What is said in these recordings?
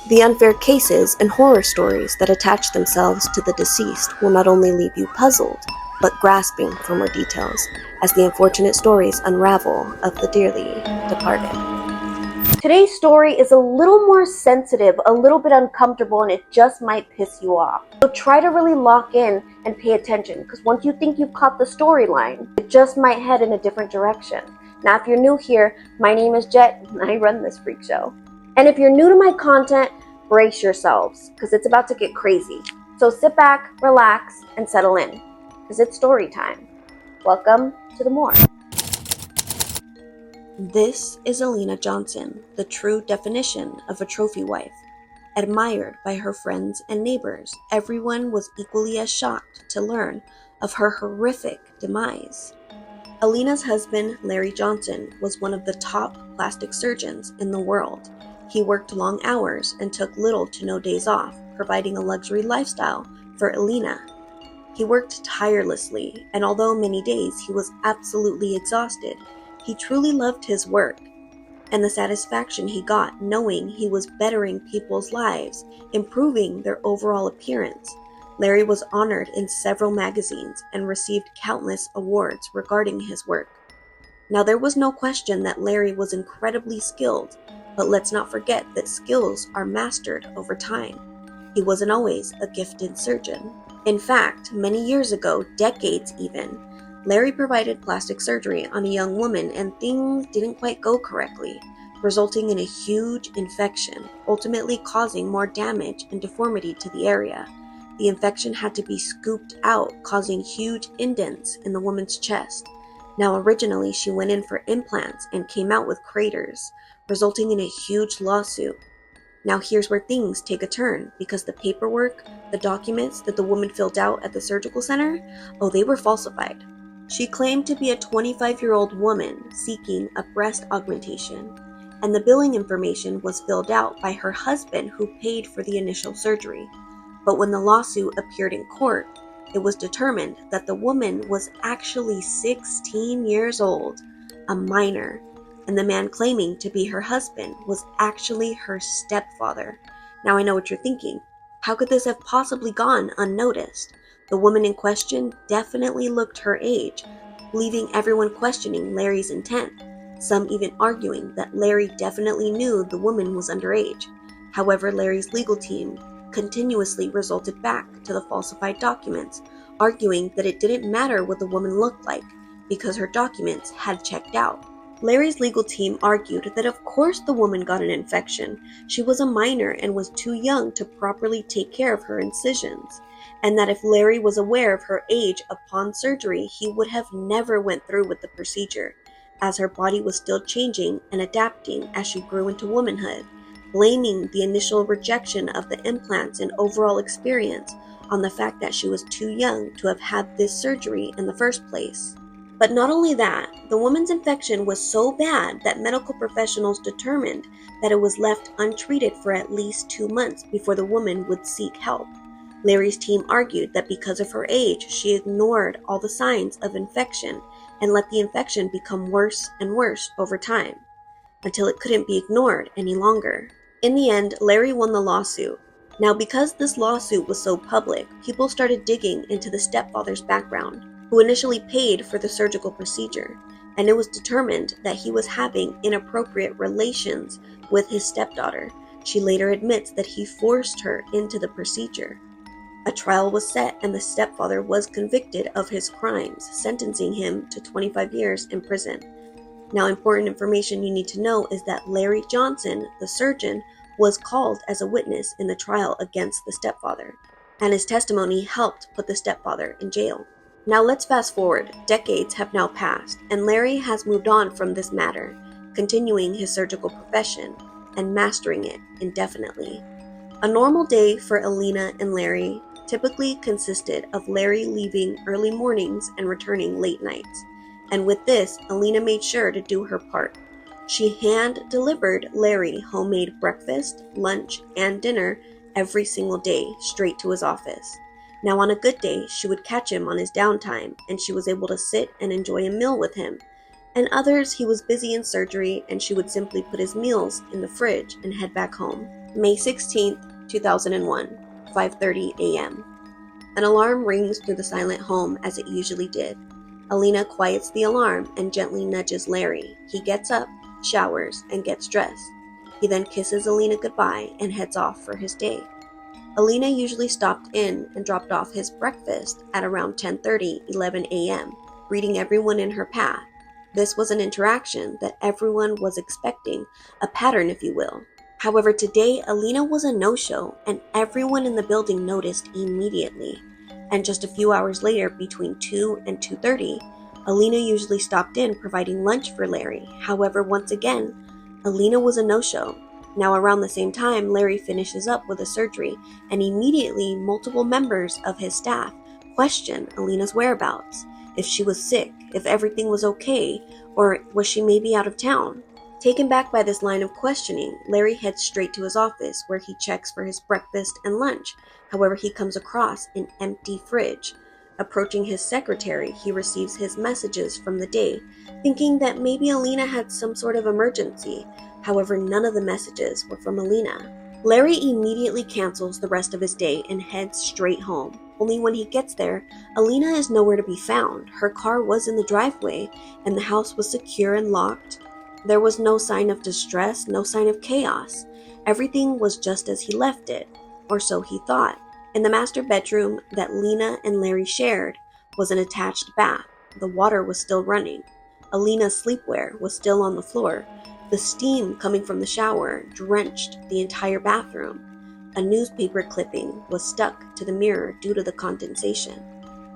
The unfair cases and horror stories that attach themselves to the deceased will not only leave you puzzled, but grasping for more details as the unfortunate stories unravel of the dearly departed. Today's story is a little more sensitive, a little bit uncomfortable, and it just might piss you off. So try to really lock in and pay attention, because once you think you've caught the storyline, it just might head in a different direction. Now, if you're new here, my name is Jet, and I run this freak show. And if you're new to my content, brace yourselves, because it's about to get crazy. So sit back, relax, and settle in, because it's story time. Welcome to the morgue. This is Alina Johnson, the true definition of a trophy wife. Admired by her friends and neighbors, everyone was equally as shocked to learn of her horrific demise. Alina's husband, Larry Johnson, was one of the top plastic surgeons in the world. He worked long hours and took little to no days off, providing a luxury lifestyle for Alina. He worked tirelessly, and although many days he was absolutely exhausted, he truly loved his work and the satisfaction he got knowing he was bettering people's lives, improving their overall appearance. Larry was honored in several magazines and received countless awards regarding his work. Now, there was no question that Larry was incredibly skilled, but let's not forget that skills are mastered over time. He wasn't always a gifted surgeon. In fact, many years ago, decades even, Larry provided plastic surgery on a young woman and things didn't quite go correctly, resulting in a huge infection, ultimately causing more damage and deformity to the area. The infection had to be scooped out, causing huge indents in the woman's chest. Now, originally she went in for implants and came out with craters, resulting in a huge lawsuit. Now here's where things take a turn, because the paperwork, the documents that the woman filled out at the surgical center, they were falsified. She claimed to be a 25-year-old woman seeking a breast augmentation, and the billing information was filled out by her husband who paid for the initial surgery. But when the lawsuit appeared in court, it was determined that the woman was actually 16 years old, a minor, and the man claiming to be her husband was actually her stepfather. Now I know what you're thinking. How could this have possibly gone unnoticed? The woman in question definitely looked her age, leaving everyone questioning Larry's intent, some even arguing that Larry definitely knew the woman was underage. However, Larry's legal team continuously resulted back to the falsified documents, arguing that it didn't matter what the woman looked like because her documents had checked out. Larry's legal team argued that of course the woman got an infection. She was a minor and was too young to properly take care of her incisions, and that if Larry was aware of her age upon surgery, he would have never went through with the procedure, as her body was still changing and adapting as she grew into womanhood, blaming the initial rejection of the implants and overall experience on the fact that she was too young to have had this surgery in the first place. But not only that, the woman's infection was so bad that medical professionals determined that it was left untreated for at least 2 months before the woman would seek help. Larry's team argued that because of her age, she ignored all the signs of infection and let the infection become worse and worse over time, until it couldn't be ignored any longer. In the end, Larry won the lawsuit. Now, because this lawsuit was so public, people started digging into the stepfather's background, who initially paid for the surgical procedure, and it was determined that he was having inappropriate relations with his stepdaughter. She later admits that he forced her into the procedure. A trial was set and the stepfather was convicted of his crimes, sentencing him to 25 years in prison. Now, important information you need to know is that Larry Johnson, the surgeon, was called as a witness in the trial against the stepfather, and his testimony helped put the stepfather in jail. Now let's fast forward. Decades have now passed, and Larry has moved on from this matter, continuing his surgical profession and mastering it indefinitely. A normal day for Alina and Larry typically consisted of Larry leaving early mornings and returning late nights. And with this, Alina made sure to do her part. She hand-delivered Larry homemade breakfast, lunch, and dinner every single day straight to his office. Now, on a good day, she would catch him on his downtime, and she was able to sit and enjoy a meal with him. And others, he was busy in surgery, and she would simply put his meals in the fridge and head back home. May 16th, 2001, 5:30 a.m. An alarm rings through the silent home as it usually did. Alina quiets the alarm and gently nudges Larry. He gets up, showers, and gets dressed. He then kisses Alina goodbye and heads off for his day. Alina usually stopped in and dropped off his breakfast at around 10:30, 11 a.m., greeting everyone in her path. This was an interaction that everyone was expecting, a pattern if you will. However, today Alina was a no-show and everyone in the building noticed immediately. And just a few hours later, between 2 and 2:30, Alina usually stopped in providing lunch for Larry. However, once again, Alina was a no-show. Now around the same time, Larry finishes up with a surgery, and immediately multiple members of his staff question Alina's whereabouts, if she was sick, if everything was okay, or was she maybe out of town. Taken back by this line of questioning, Larry heads straight to his office where he checks for his breakfast and lunch. However, he comes across an empty fridge. Approaching his secretary, he receives his messages from the day, thinking that maybe Alina had some sort of emergency. However, none of the messages were from Alina. Larry immediately cancels the rest of his day and heads straight home. Only when he gets there, Alina is nowhere to be found. Her car was in the driveway, and the house was secure and locked. There was no sign of distress, no sign of chaos. Everything was just as he left it, or so he thought. In the master bedroom that Lena and Larry shared was an attached bath. The water was still running. Alina's sleepwear was still on the floor. The steam coming from the shower drenched the entire bathroom. A newspaper clipping was stuck to the mirror due to the condensation.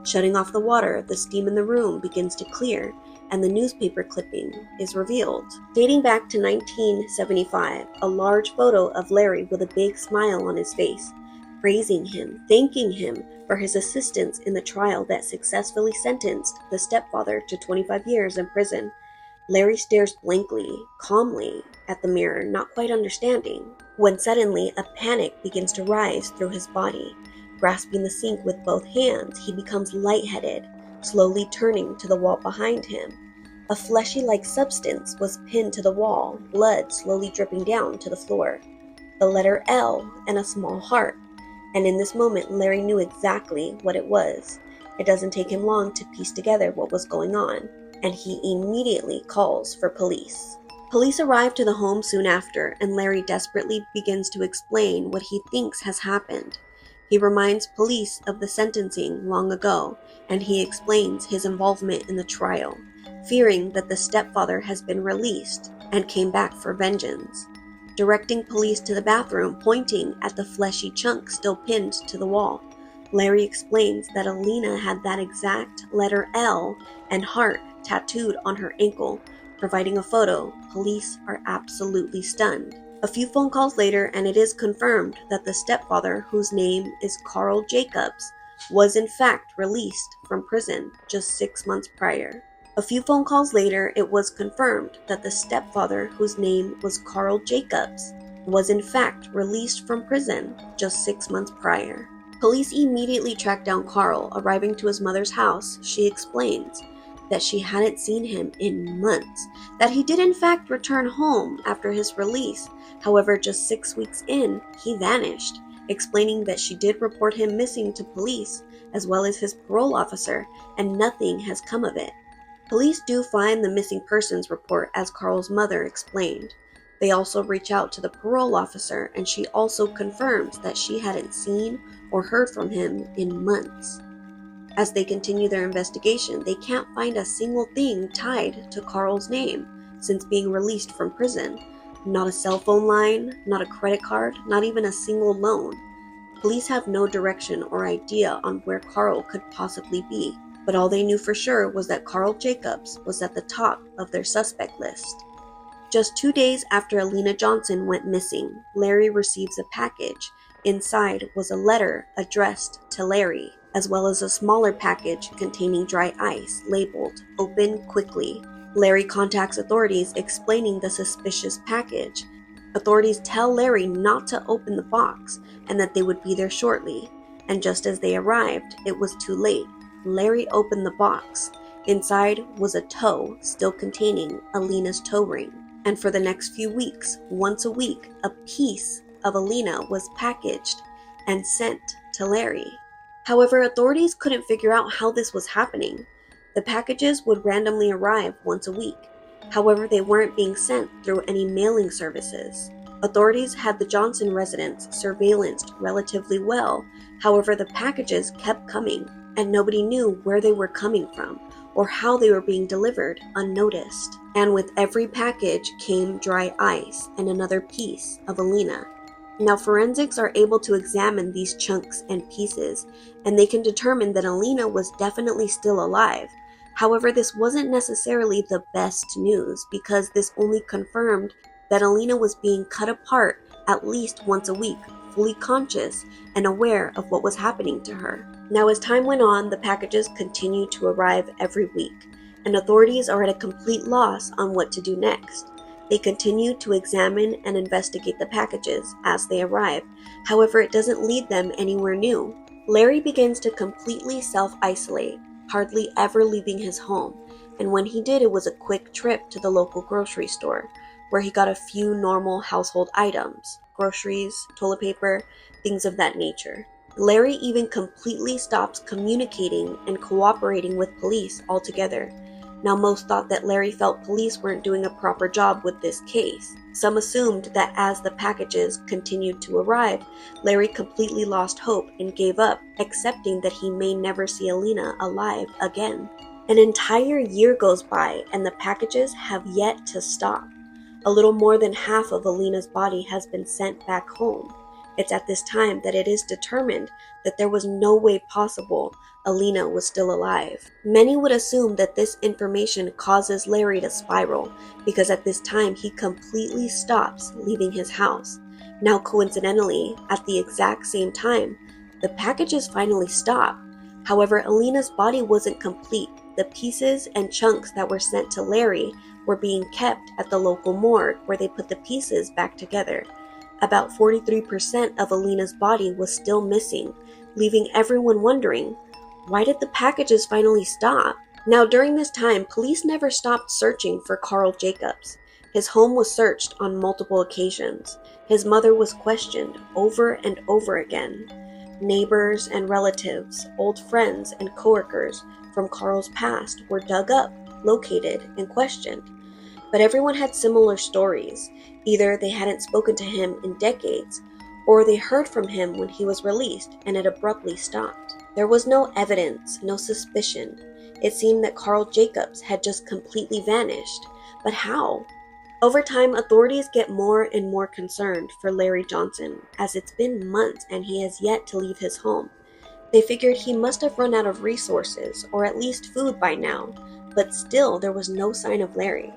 Shutting off the water, the steam in the room begins to clear, and the newspaper clipping is revealed. Dating back to 1975, a large photo of Larry with a big smile on his face, praising him, thanking him for his assistance in the trial that successfully sentenced the stepfather to 25 years in prison. Larry stares blankly, calmly at the mirror, not quite understanding, when suddenly a panic begins to rise through his body. Grasping the sink with both hands, he becomes lightheaded, slowly turning to the wall behind him. A fleshy-like substance was pinned to the wall, blood slowly dripping down to the floor. The letter L and a small heart. And in this moment, Larry knew exactly what it was. It doesn't take him long to piece together what was going on, and he immediately calls for police. Police arrive to the home soon after, and Larry desperately begins to explain what he thinks has happened. He reminds police of the sentencing long ago, and he explains his involvement in the trial, fearing that the stepfather has been released and came back for vengeance. Directing police to the bathroom, pointing at the fleshy chunk still pinned to the wall, Larry explains that Alina had that exact letter L and heart tattooed on her ankle. Providing a photo, police are absolutely stunned. A few phone calls later, and it is confirmed that the stepfather, whose name is Carl Jacobs, was in fact released from prison just 6 months prior. A few phone calls later, it was confirmed that the stepfather, whose name was Carl Jacobs, was in fact released from prison just 6 months prior. Police immediately track down Carl. Arriving to his mother's house, she explains that she hadn't seen him in months, that he did in fact return home after his release. However, just 6 weeks in, he vanished, explaining that she did report him missing to police, as well as his parole officer, and nothing has come of it. Police do find the missing persons report, as Carl's mother explained. They also reach out to the parole officer, and she also confirms that she hadn't seen or heard from him in months. As they continue their investigation, they can't find a single thing tied to Carl's name since being released from prison. Not a cell phone line, not a credit card, not even a single loan. Police have no direction or idea on where Carl could possibly be, but all they knew for sure was that Carl Jacobs was at the top of their suspect list. Just 2 days after Alina Johnson went missing, Larry receives a package. Inside was a letter addressed to Larry, as well as a smaller package containing dry ice labeled "Open quickly." Larry contacts authorities explaining the suspicious package. Authorities tell Larry not to open the box and that they would be there shortly. And just as they arrived, it was too late. Larry opened the box. Inside was a toe still containing Alina's toe ring. And for the next few weeks, once a week, a piece of Alina was packaged and sent to Larry. However, authorities couldn't figure out how this was happening. The packages would randomly arrive once a week. However, they weren't being sent through any mailing services. Authorities had the Johnson residence surveillanced relatively well. However, the packages kept coming, and nobody knew where they were coming from or how they were being delivered unnoticed. And with every package came dry ice and another piece of Alina. Now, forensics are able to examine these chunks and pieces, and they can determine that Alina was definitely still alive. However, this wasn't necessarily the best news because this only confirmed that Alina was being cut apart at least once a week, fully conscious and aware of what was happening to her. Now, as time went on, the packages continued to arrive every week, and authorities are at a complete loss on what to do next. They continue to examine and investigate the packages as they arrive. However, it doesn't lead them anywhere new. Larry begins to completely self-isolate, hardly ever leaving his home, and when he did, it was a quick trip to the local grocery store, where he got a few normal household items, groceries, toilet paper, things of that nature. Larry even completely stops communicating and cooperating with police altogether. Now, most thought that Larry felt police weren't doing a proper job with this case. Some assumed that as the packages continued to arrive, Larry completely lost hope and gave up, accepting that he may never see Alina alive again. An entire year goes by and the packages have yet to stop. A little more than half of Alina's body has been sent back home. It's at this time that it is determined that there was no way possible Alina was still alive. Many would assume that this information causes Larry to spiral because at this time he completely stops leaving his house. Now, coincidentally, at the exact same time, the packages finally stop. However, Alina's body wasn't complete. The pieces and chunks that were sent to Larry were being kept at the local morgue where they put the pieces back together. About 43% of Alina's body was still missing, leaving everyone wondering, why did the packages finally stop? Now, during this time, police never stopped searching for Carl Jacobs. His home was searched on multiple occasions. His mother was questioned over and over again. Neighbors and relatives, old friends and coworkers from Carl's past were dug up, located, and questioned. But everyone had similar stories. Either they hadn't spoken to him in decades, or they heard from him when he was released and it abruptly stopped. There was no evidence, no suspicion. It seemed that Carl Jacobs had just completely vanished. But how? Over time, authorities get more and more concerned for Larry Johnson, as it's been months and he has yet to leave his home. They figured he must have run out of resources, or at least food by now, but still there was no sign of Larry.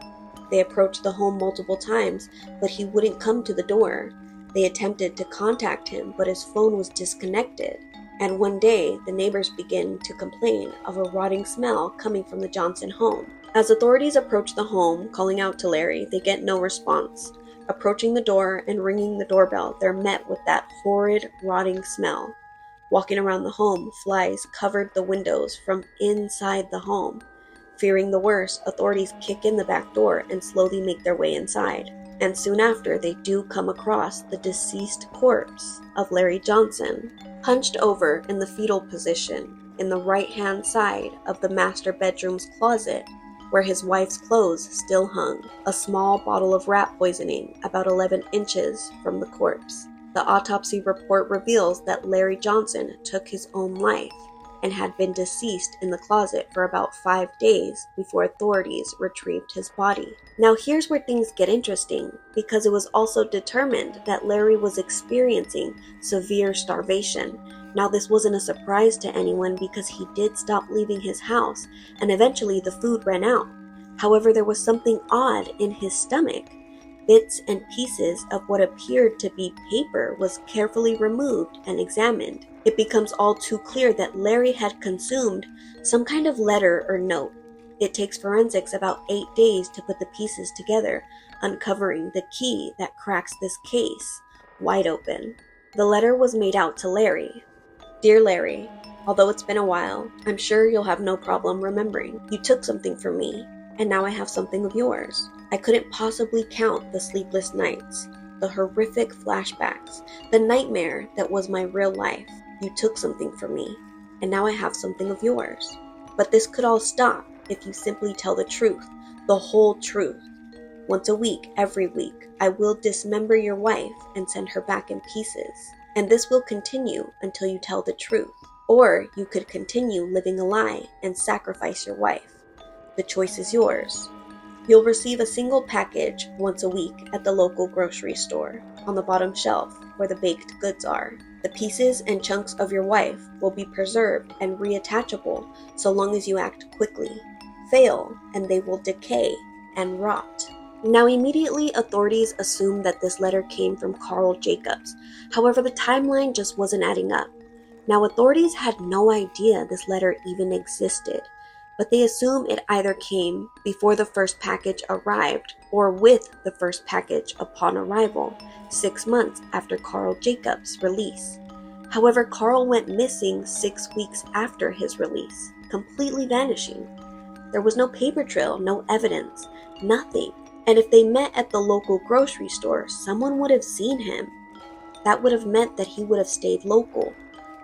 They approached the home multiple times, but he wouldn't come to the door. They attempted to contact him, but his phone was disconnected. And one day, the neighbors began to complain of a rotting smell coming from the Johnson home. As authorities approach the home, calling out to Larry, they get no response. Approaching the door and ringing the doorbell, they're met with that horrid, rotting smell. Walking around the home, flies covered the windows from inside the home. Fearing the worst, authorities kick in the back door and slowly make their way inside. And soon after, they do come across the deceased corpse of Larry Johnson, hunched over in the fetal position in the right-hand side of the master bedroom's closet, where his wife's clothes still hung, a small bottle of rat poisoning about 11 inches from the corpse. The autopsy report reveals that Larry Johnson took his own life and had been deceased in the closet for about 5 days before authorities retrieved his body. Now here's where things get interesting, because it was also determined that Larry was experiencing severe starvation. Now this wasn't a surprise to anyone because he did stop leaving his house and eventually the food ran out. However, there was something odd in his stomach. Bits and pieces of what appeared to be paper was carefully removed and examined. It becomes all too clear that Larry had consumed some kind of letter or note. It takes forensics about 8 days to put the pieces together, uncovering the key that cracks this case wide open. The letter was made out to Larry. Dear Larry, although it's been a while, I'm sure you'll have no problem remembering. You took something from me, and now I have something of yours. I couldn't possibly count the sleepless nights. the horrific flashbacks, the nightmare that was my real life. You took something from me, and now I have something of yours. But this could all stop if you simply tell the truth, the whole truth. Once a week, every week, I will dismember your wife and send her back in pieces. And this will continue until you tell the truth. Or you could continue living a lie and sacrifice your wife. The choice is yours. You'll receive a single package once a week at the local grocery store, on the bottom shelf where the baked goods are. The pieces and chunks of your wife will be preserved and reattachable so long as you act quickly. Fail, and they will decay and rot. Now immediately authorities assumed that this letter came from Carl Jacobs. However, the timeline just wasn't adding up. Now authorities had no idea this letter even existed, but they assume it either came before the first package arrived or with the first package upon arrival, 6 months after Carl Jacobs' release. However, Carl went missing 6 weeks after his release, completely vanishing. There was no paper trail, no evidence, nothing. And if they met at the local grocery store, someone would have seen him. That would have meant that he would have stayed local.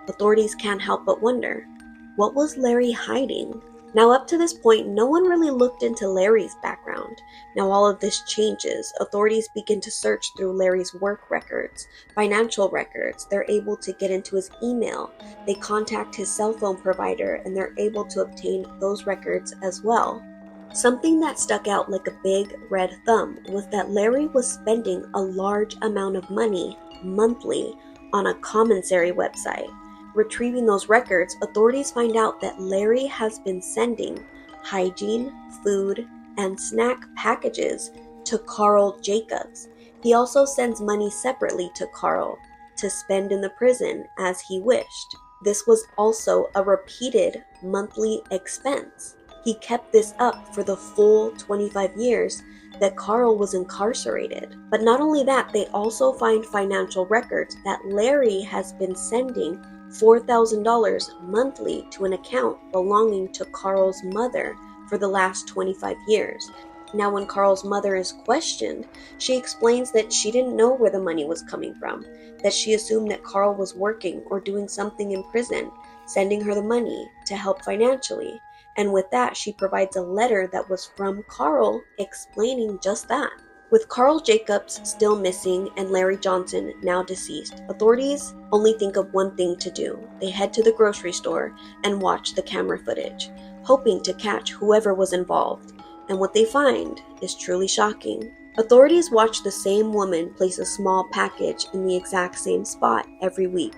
Authorities can't help but wonder, what was Larry hiding? Now up to this point, no one really looked into Larry's background. Now all of this changes. Authorities begin to search through Larry's work records, financial records. They're able to get into his email. They contact his cell phone provider and they're able to obtain those records as well. Something that stuck out like a big red thumb was that Larry was spending a large amount of money monthly on a commissary website. Retrieving those records, authorities find out that Larry has been sending hygiene, food, and snack packages to Carl Jacobs. He also sends money separately to Carl to spend in the prison as he wished. This was also a repeated monthly expense. He kept this up for the full 25 years that Carl was incarcerated. But not only that, they also find financial records that Larry has been sending $4,000 monthly to an account belonging to Carl's mother for the last 25 years. Now, when Carl's mother is questioned, she explains that she didn't know where the money was coming from, that she assumed that Carl was working or doing something in prison, sending her the money to help financially. And with that, she provides a letter that was from Carl explaining just that. With Carl Jacobs still missing and Larry Johnson now deceased, authorities only think of one thing to do. They head to the grocery store and watch the camera footage, hoping to catch whoever was involved. And what they find is truly shocking. Authorities watch the same woman place a small package in the exact same spot every week.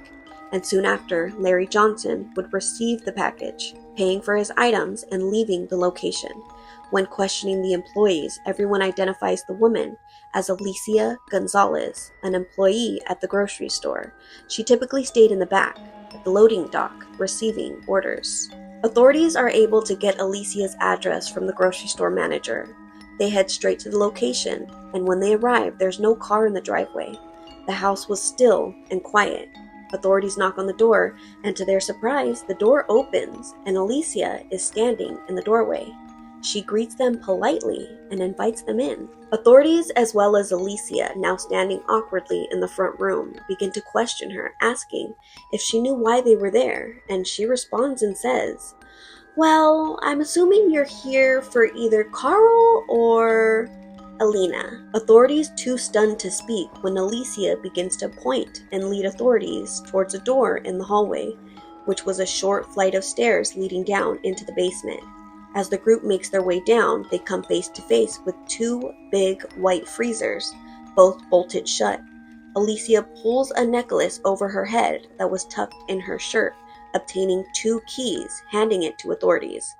And soon after, Larry Johnson would receive the package, paying for his items and leaving the location. When questioning the employees, everyone identifies the woman as Alicia Gonzalez, an employee at the grocery store. She typically stayed in the back, at the loading dock, receiving orders. Authorities are able to get Alicia's address from the grocery store manager. They head straight to the location, and when they arrive, there's no car in the driveway. The house was still and quiet. Authorities knock on the door, and to their surprise, the door opens, and Alicia is standing in the doorway. She greets them politely and invites them in. Authorities, as well as Alicia, now standing awkwardly in the front room, begin to question her, asking if she knew why they were there, and she responds and says, "Well, I'm assuming you're here for either Carl or Alina." Authorities too stunned to speak when Alicia begins to point and lead authorities towards a door in the hallway, which was a short flight of stairs leading down into the basement. As the group makes their way down, they come face to face with two big white freezers, both bolted shut. Alicia pulls a necklace over her head that was tucked in her shirt, obtaining 2 keys, handing it to authorities.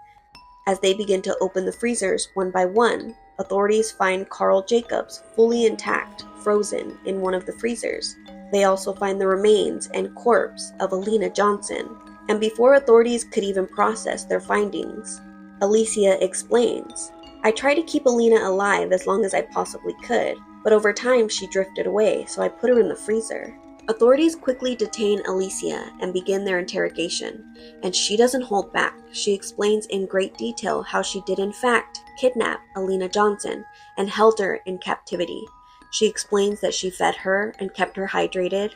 As they begin to open the freezers one by one, authorities find Carl Jacobs fully intact, frozen in one of the freezers. They also find the remains and corpse of Alina Johnson. And before authorities could even process their findings, Alicia explains, "I tried to keep Alina alive as long as I possibly could, but over time she drifted away, so I put her in the freezer." Authorities quickly detain Alicia and begin their interrogation, and she doesn't hold back. She explains in great detail how she did in fact kidnap Alina Johnson and held her in captivity. She explains that she fed her and kept her hydrated.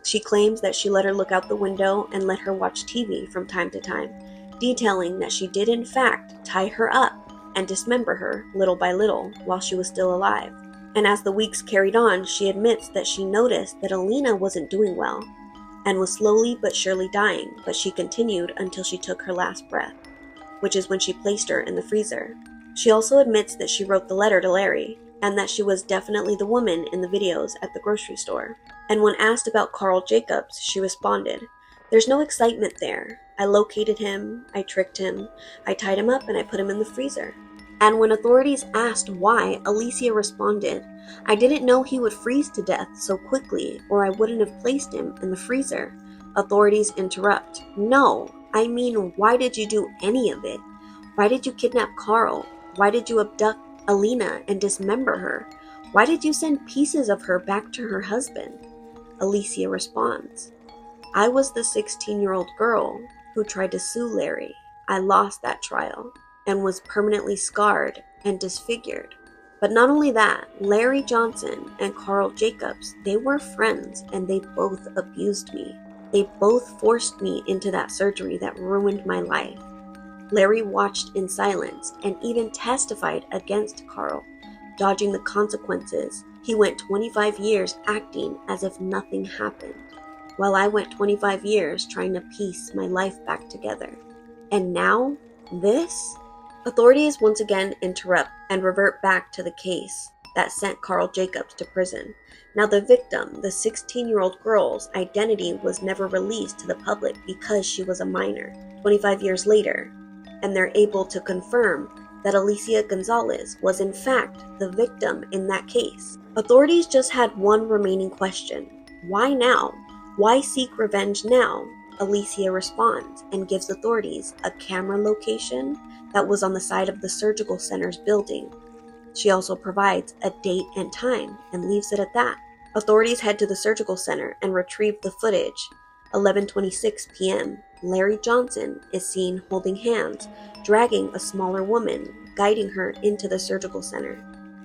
She claims that she let her look out the window and let her watch TV from time to time, detailing that she did in fact tie her up and dismember her little by little while she was still alive. And as the weeks carried on, she admits that she noticed that Alina wasn't doing well and was slowly but surely dying, but she continued until she took her last breath, which is when she placed her in the freezer. She also admits that she wrote the letter to Larry, and that she was definitely the woman in the videos at the grocery store. And when asked about Carl Jacobs, she responded, "There's no excitement there. I located him, I tricked him, I tied him up, and I put him in the freezer." And when authorities asked why, Alicia responded, "I didn't know he would freeze to death so quickly, or I wouldn't have placed him in the freezer." Authorities interrupt. "No, I mean, why did you do any of it? Why did you kidnap Carl? Why did you abduct Alina and dismember her? Why did you send pieces of her back to her husband?" Alicia responds, "I was the 16-year-old girl who tried to sue Larry. I lost that trial and was permanently scarred and disfigured. But not only that, Larry Johnson and Carl Jacobs, they were friends and they both abused me. They both forced me into that surgery that ruined my life." Larry watched in silence and even testified against Carl, dodging the consequences. He went 25 years acting as if nothing happened, while I went 25 years trying to piece my life back together. And now, this? Authorities once again interrupt and revert back to the case that sent Carl Jacobs to prison. Now the victim, the 16-year-old girl's identity was never released to the public because she was a minor. 25 years later, and they're able to confirm that Alicia Gonzalez was in fact the victim in that case. Authorities just had one remaining question. Why now? Why seek revenge now? Alicia responds and gives authorities a camera location that was on the side of the surgical center's building. She also provides a date and time and leaves it at that. Authorities head to the surgical center and retrieve the footage. 11:26 p.m. Larry Johnson is seen holding hands, dragging a smaller woman, guiding her into the surgical center.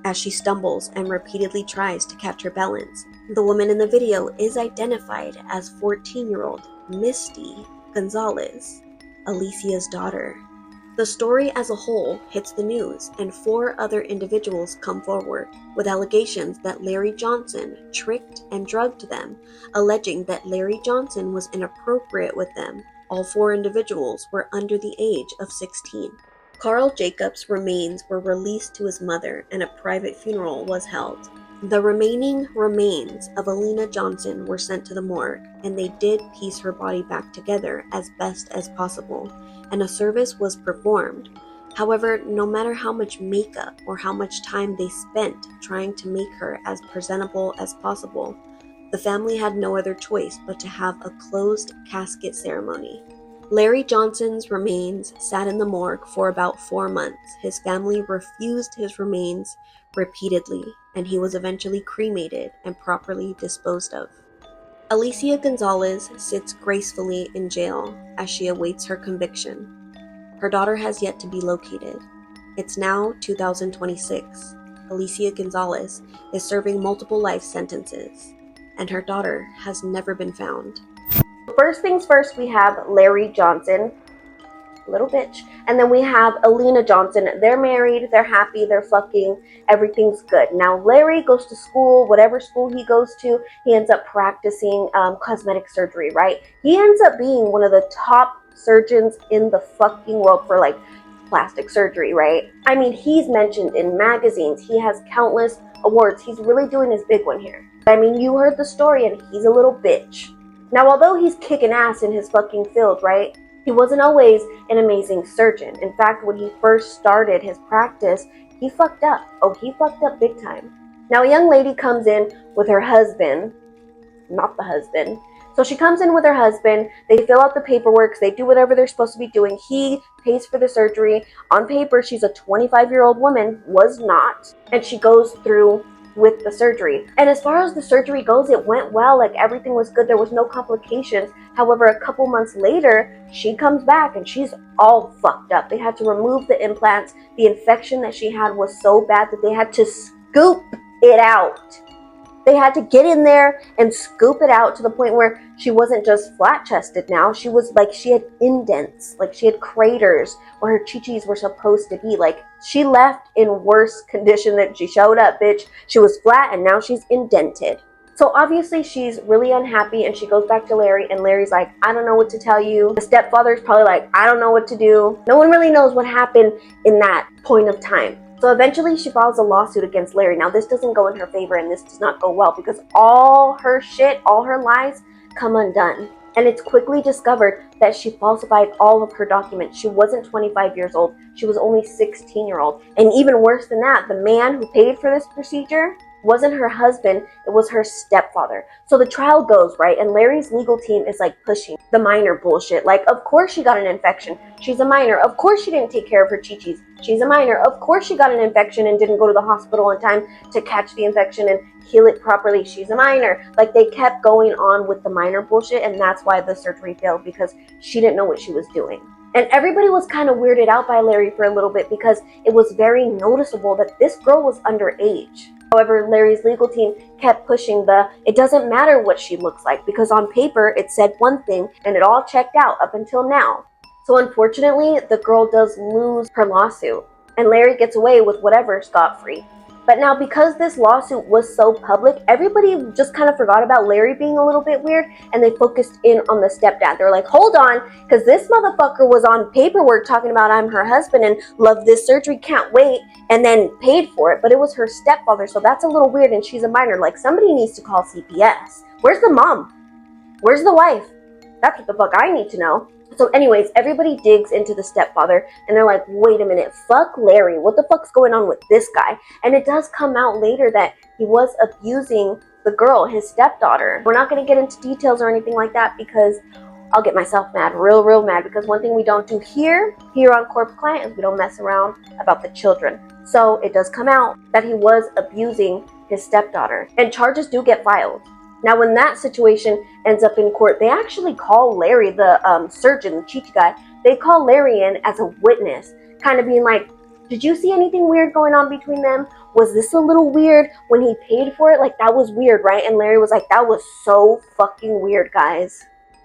As she stumbles and repeatedly tries to catch her balance, the woman in the video is identified as 14-year-old Misty Gonzalez, Alicia's daughter. The story as a whole hits the news, and 4 other individuals come forward with allegations that Larry Johnson tricked and drugged them, alleging that Larry Johnson was inappropriate with them. All 4 individuals were under the age of 16. Carl Jacobs' remains were released to his mother, and a private funeral was held. The remaining remains of Alina Johnson were sent to the morgue, and they did piece her body back together as best as possible, and a service was performed. However, no matter how much makeup or how much time they spent trying to make her as presentable as possible, the family had no other choice but to have a closed casket ceremony. Larry Johnson's remains sat in the morgue for about 4 months. His family refused his remains repeatedly, and he was eventually cremated and properly disposed of. Alicia Gonzalez sits gracefully in jail as she awaits her conviction. Her daughter has yet to be located. It's now 2026. Alicia Gonzalez is serving multiple life sentences, and her daughter has never been found. First things first, we have Larry Johnson, little bitch, and then we have Alina Johnson. They're married, they're happy, they're fucking, everything's good. Now Larry goes to school, whatever school he goes to, he ends up practicing cosmetic surgery, right? He ends up being one of the top surgeons in the fucking world for like plastic surgery, right? I mean, he's mentioned in magazines, he has countless awards. He's really doing his big one here. I mean, you heard the story, and he's a little bitch. Now, although he's kicking ass in his fucking field, right, he wasn't always an amazing surgeon. In fact, when he first started his practice, he fucked up. Oh, he fucked up big time. Now, a young lady comes in with her husband, not the husband. So she comes in with her husband, they fill out the paperwork, they do whatever they're supposed to be doing. He pays for the surgery. On paper, she's a 25-year-old woman, was not, and she goes through with the surgery. And as far as the surgery goes, it went well, like everything was good, there was no complications. However, a couple months later, she comes back and she's all fucked up. They had to remove the implants. The infection that she had was so bad that they had to scoop it out. They had to get in there and scoop it out to the point where she wasn't just flat-chested now. She was like, she had indents, like she had craters where her chichis were supposed to be. Like, she left in worse condition than she showed up, bitch. She was flat and now she's indented. So obviously she's really unhappy and she goes back to Larry, and Larry's like, I don't know what to tell you. The stepfather's probably like, I don't know what to do. No one really knows what happened in that point of time. So eventually she files a lawsuit against Larry. Now this doesn't go in her favor and this does not go well because all her shit, all her lies come undone. And it's quickly discovered that she falsified all of her documents. She wasn't 25 years old. She was only 16-year-old. And even worse than that, the man who paid for this procedure wasn't her husband, it was her stepfather. So the trial goes, right? And Larry's legal team is like pushing the minor bullshit. Like, of course she got an infection. She's a minor. Of course she didn't take care of her chichis. She's a minor. Of course she got an infection and didn't go to the hospital in time to catch the infection and heal it properly. She's a minor. Like, they kept going on with the minor bullshit, and that's why the surgery failed, because she didn't know what she was doing. And everybody was kind of weirded out by Larry for a little bit because it was very noticeable that this girl was underage. However, Larry's legal team kept pushing it doesn't matter what she looks like, because on paper it said one thing and it all checked out up until now. So unfortunately, the girl does lose her lawsuit and Larry gets away with whatever scot-free. But now, because this lawsuit was so public, everybody just kind of forgot about Larry being a little bit weird and they focused in on the stepdad. They were like, hold on, because this motherfucker was on paperwork talking about I'm her husband and love this surgery, can't wait, and then paid for it. But it was her stepfather, so that's a little weird, and she's a minor. Like, somebody needs to call CPS. Where's the mom? Where's the wife? That's what the fuck I need to know. So anyways, everybody digs into the stepfather and they're like, wait a minute, fuck Larry. What the fuck's going on with this guy? And it does come out later that he was abusing the girl, his stepdaughter. We're not going to get into details or anything like that because I'll get myself mad, real mad, because one thing we don't do here on Corpse Client is we don't mess around about the children. So it does come out that he was abusing his stepdaughter and charges do get filed. Now, when that situation ends up in court, they actually call Larry, the surgeon, the chichi guy, they call Larry in as a witness, kind of being like, did you see anything weird going on between them? Was this a little weird when he paid for it? Like, that was weird, right? And Larry was like, that was so fucking weird, guys.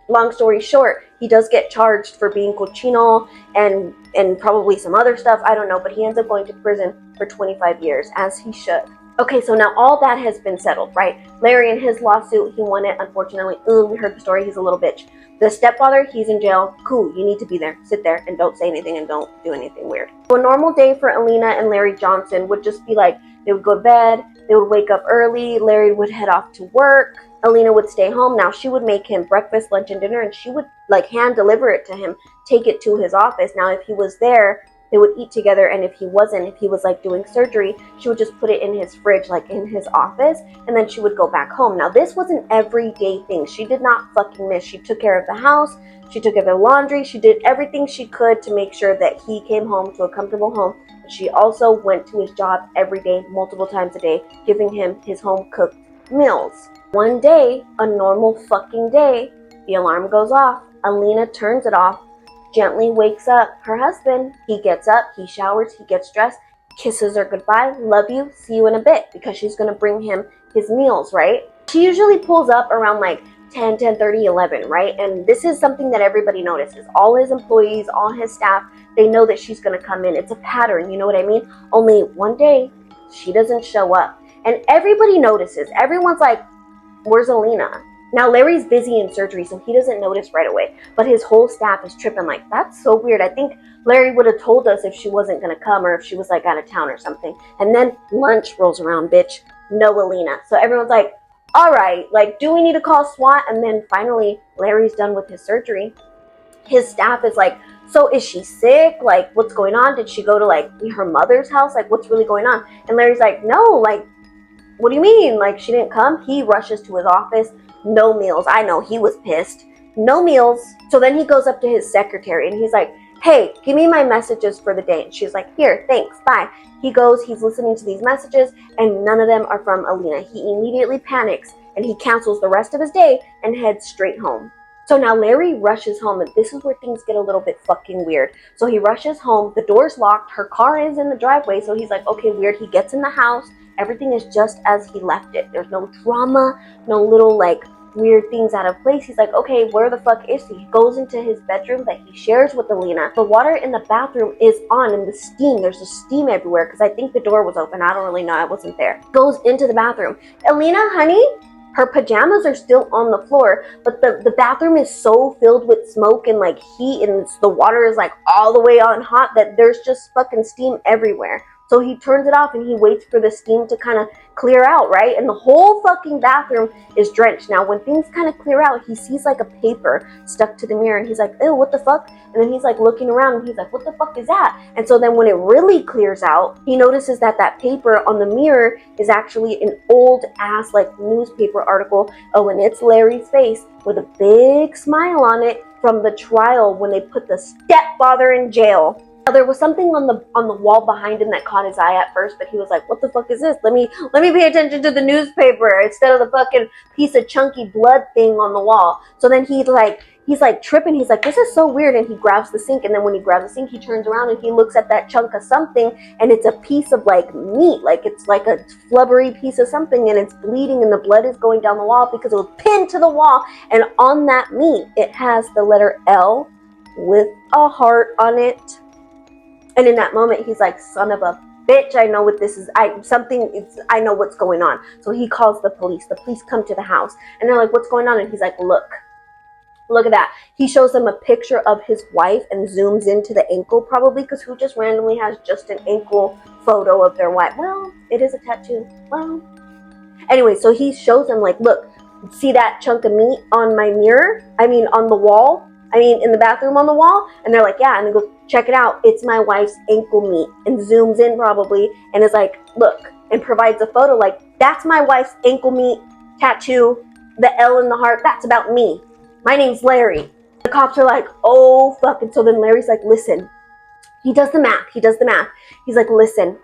Long story short, he does get charged for being cochino and probably some other stuff, I don't know, but he ends up going to prison for 25 years, as he should. Okay, so now all that has been settled, right? Larry in his lawsuit, he won it, unfortunately. We heard the story, he's a little bitch. The stepfather, he's in jail. Cool, you need to be there. Sit there and don't say anything and don't do anything weird. So a normal day for Alina and Larry Johnson would just be like, they would go to bed, they would wake up early, Larry would head off to work, Alina would stay home. Now she would make him breakfast, lunch, and dinner, and she would like hand deliver it to him, take it to his office. Now if he was there, they would eat together, and if he wasn't, if he was like doing surgery, she would just put it in his fridge, like in his office, and then she would go back home. Now this was an everyday thing. She did not fucking miss. She took care of the house, she took care of the laundry, she did everything she could to make sure that he came home to a comfortable home. But she also went to his job every day, multiple times a day, giving him his home cooked meals. One day, a normal fucking day, the alarm goes off. Alina turns it off, gently wakes up her husband. He gets up, he showers, he gets dressed, kisses her goodbye, love you, see you in a bit, because she's going to bring him his meals, right? She usually pulls up around like 10, 10:30, 11, right? And this is something that everybody notices. All his employees, all his staff, they know that she's going to come in. It's a pattern, you know what I mean? Only one day, she doesn't show up. And everybody notices. Everyone's like, where's Alina? Now, Larry's busy in surgery, so he doesn't notice right away. But his whole staff is tripping like, that's so weird. I think Larry would have told us if she wasn't going to come or if she was like out of town or something. And then lunch rolls around, bitch. No Alina. So everyone's like, all right, like, do we need to call SWAT? And then finally, Larry's done with his surgery. His staff is like, so is she sick? Like, what's going on? Did she go to like her mother's house? Like, what's really going on? And Larry's like, no, like, what do you mean? Like, she didn't come? He rushes to his office. No meals. I know, he was pissed. No meals. So then he goes up to his secretary and he's like, hey, give me my messages for the day. And she's like, here, thanks, bye. He goes, he's listening to these messages and none of them are from Alina. He immediately panics and he cancels the rest of his day and heads straight home. So now Larry rushes home, and this is where things get a little bit fucking weird. So he rushes home, the door's locked, her car is in the driveway, so he's like, okay, weird. He gets in the house, Everything is just as he left it. There's no drama, no little like weird things out of place. He's like, okay, where the fuck is he? He goes into his bedroom that he shares with Alina. The water in the bathroom is on, and the steam, there's a steam everywhere because I think the door was open. I don't really know. I wasn't there. Goes into the bathroom. Alina, honey, her pajamas are still on the floor, but the bathroom is so filled with smoke and like heat, and the water is like all the way on hot that there's just fucking steam everywhere. So he turns it off and he waits for the steam to kind of clear out, right? And the whole fucking bathroom is drenched. Now, when things kind of clear out, he sees like a paper stuck to the mirror and he's like, ew, what the fuck? And then he's like looking around and he's like, what the fuck is that? And so then when it really clears out, he notices that that paper on the mirror is actually an old ass like newspaper article. Oh, and it's Larry's face with a big smile on it from the trial when they put the stepfather in jail. Now, there was something on the wall behind him that caught his eye at first, but he was like, what the fuck is this? Let me pay attention to the newspaper instead of the fucking piece of chunky blood thing on the wall. So then he's like tripping. He's like, this is so weird. And he grabs the sink. And then when he grabs the sink, he turns around and he looks at that chunk of something. And it's a piece of like meat. Like it's like a flubbery piece of something. And it's bleeding and the blood is going down the wall because it was pinned to the wall. And on that meat, it has the letter L with a heart on it. And in that moment, he's like, son of a bitch, I know what this is. I know what's going on. So he calls the police. The police come to the house. And they're like, what's going on? And he's like, look at that. He shows them a picture of his wife and zooms into the ankle, probably, because who just randomly has just an ankle photo of their wife? Well, it is a tattoo. Well, anyway, so he shows them, like, look, see that chunk of meat on my mirror? I mean, on the wall? I mean, in the bathroom on the wall? And they're like, yeah. And he goes, check it out. It's my wife's ankle meat. And zooms in probably and is like, look, and provides a photo like, that's my wife's ankle meat tattoo. The L in the heart, that's about me. My name's Larry. The cops are like, oh, fuck. And so then Larry's like, listen. He does the math. He's like, listen,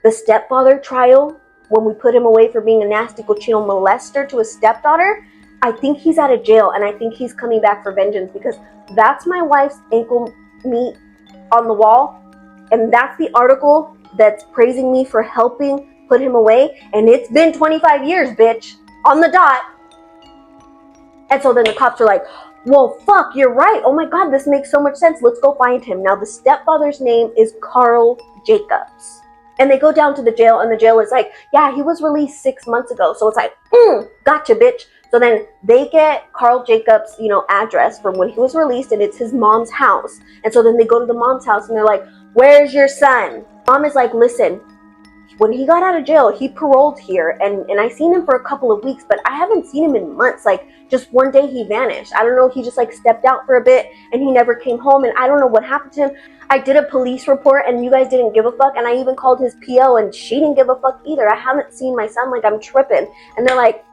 the stepfather trial, when we put him away for being a nasty cochino molester to his stepdaughter, I think he's out of jail, and I think he's coming back for vengeance because that's my wife's ankle meat on the wall, and that's the article that's praising me for helping put him away, and it's been 25 years, bitch, on the dot. And so then the cops are like, well, fuck, you're right. Oh my God, this makes so much sense. Let's go find him. Now, the stepfather's name is Carl Jacobs. And they go down to the jail, and the jail is like, yeah, he was released 6 months ago. So it's like, gotcha, bitch. So then they get Carl Jacobs', address from when he was released, and it's his mom's house. And so then they go to the mom's house, and they're like, where's your son? Mom is like, listen, when he got out of jail, he paroled here, and I seen him for a couple of weeks, but I haven't seen him in months. Like, just one day he vanished. I don't know, he just like stepped out for a bit, and he never came home, and I don't know what happened to him. I did a police report, and you guys didn't give a fuck, and I even called his PO, and she didn't give a fuck either. I haven't seen my son, like, I'm tripping. And they're like,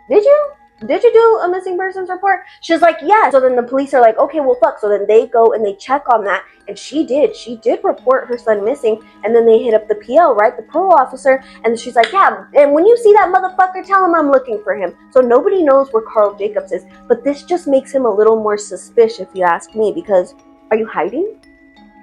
did you do a missing persons report? She's like, yeah. So then the police are like, okay, well, fuck. So then they go and they check on that, and she did report her son missing. And then they hit up the PO, right, the parole officer, and she's like, yeah, and when you see that motherfucker, tell him I'm looking for him. So nobody knows where Carl Jacobs is, but this just makes him a little more suspicious, if you ask me, because are you hiding?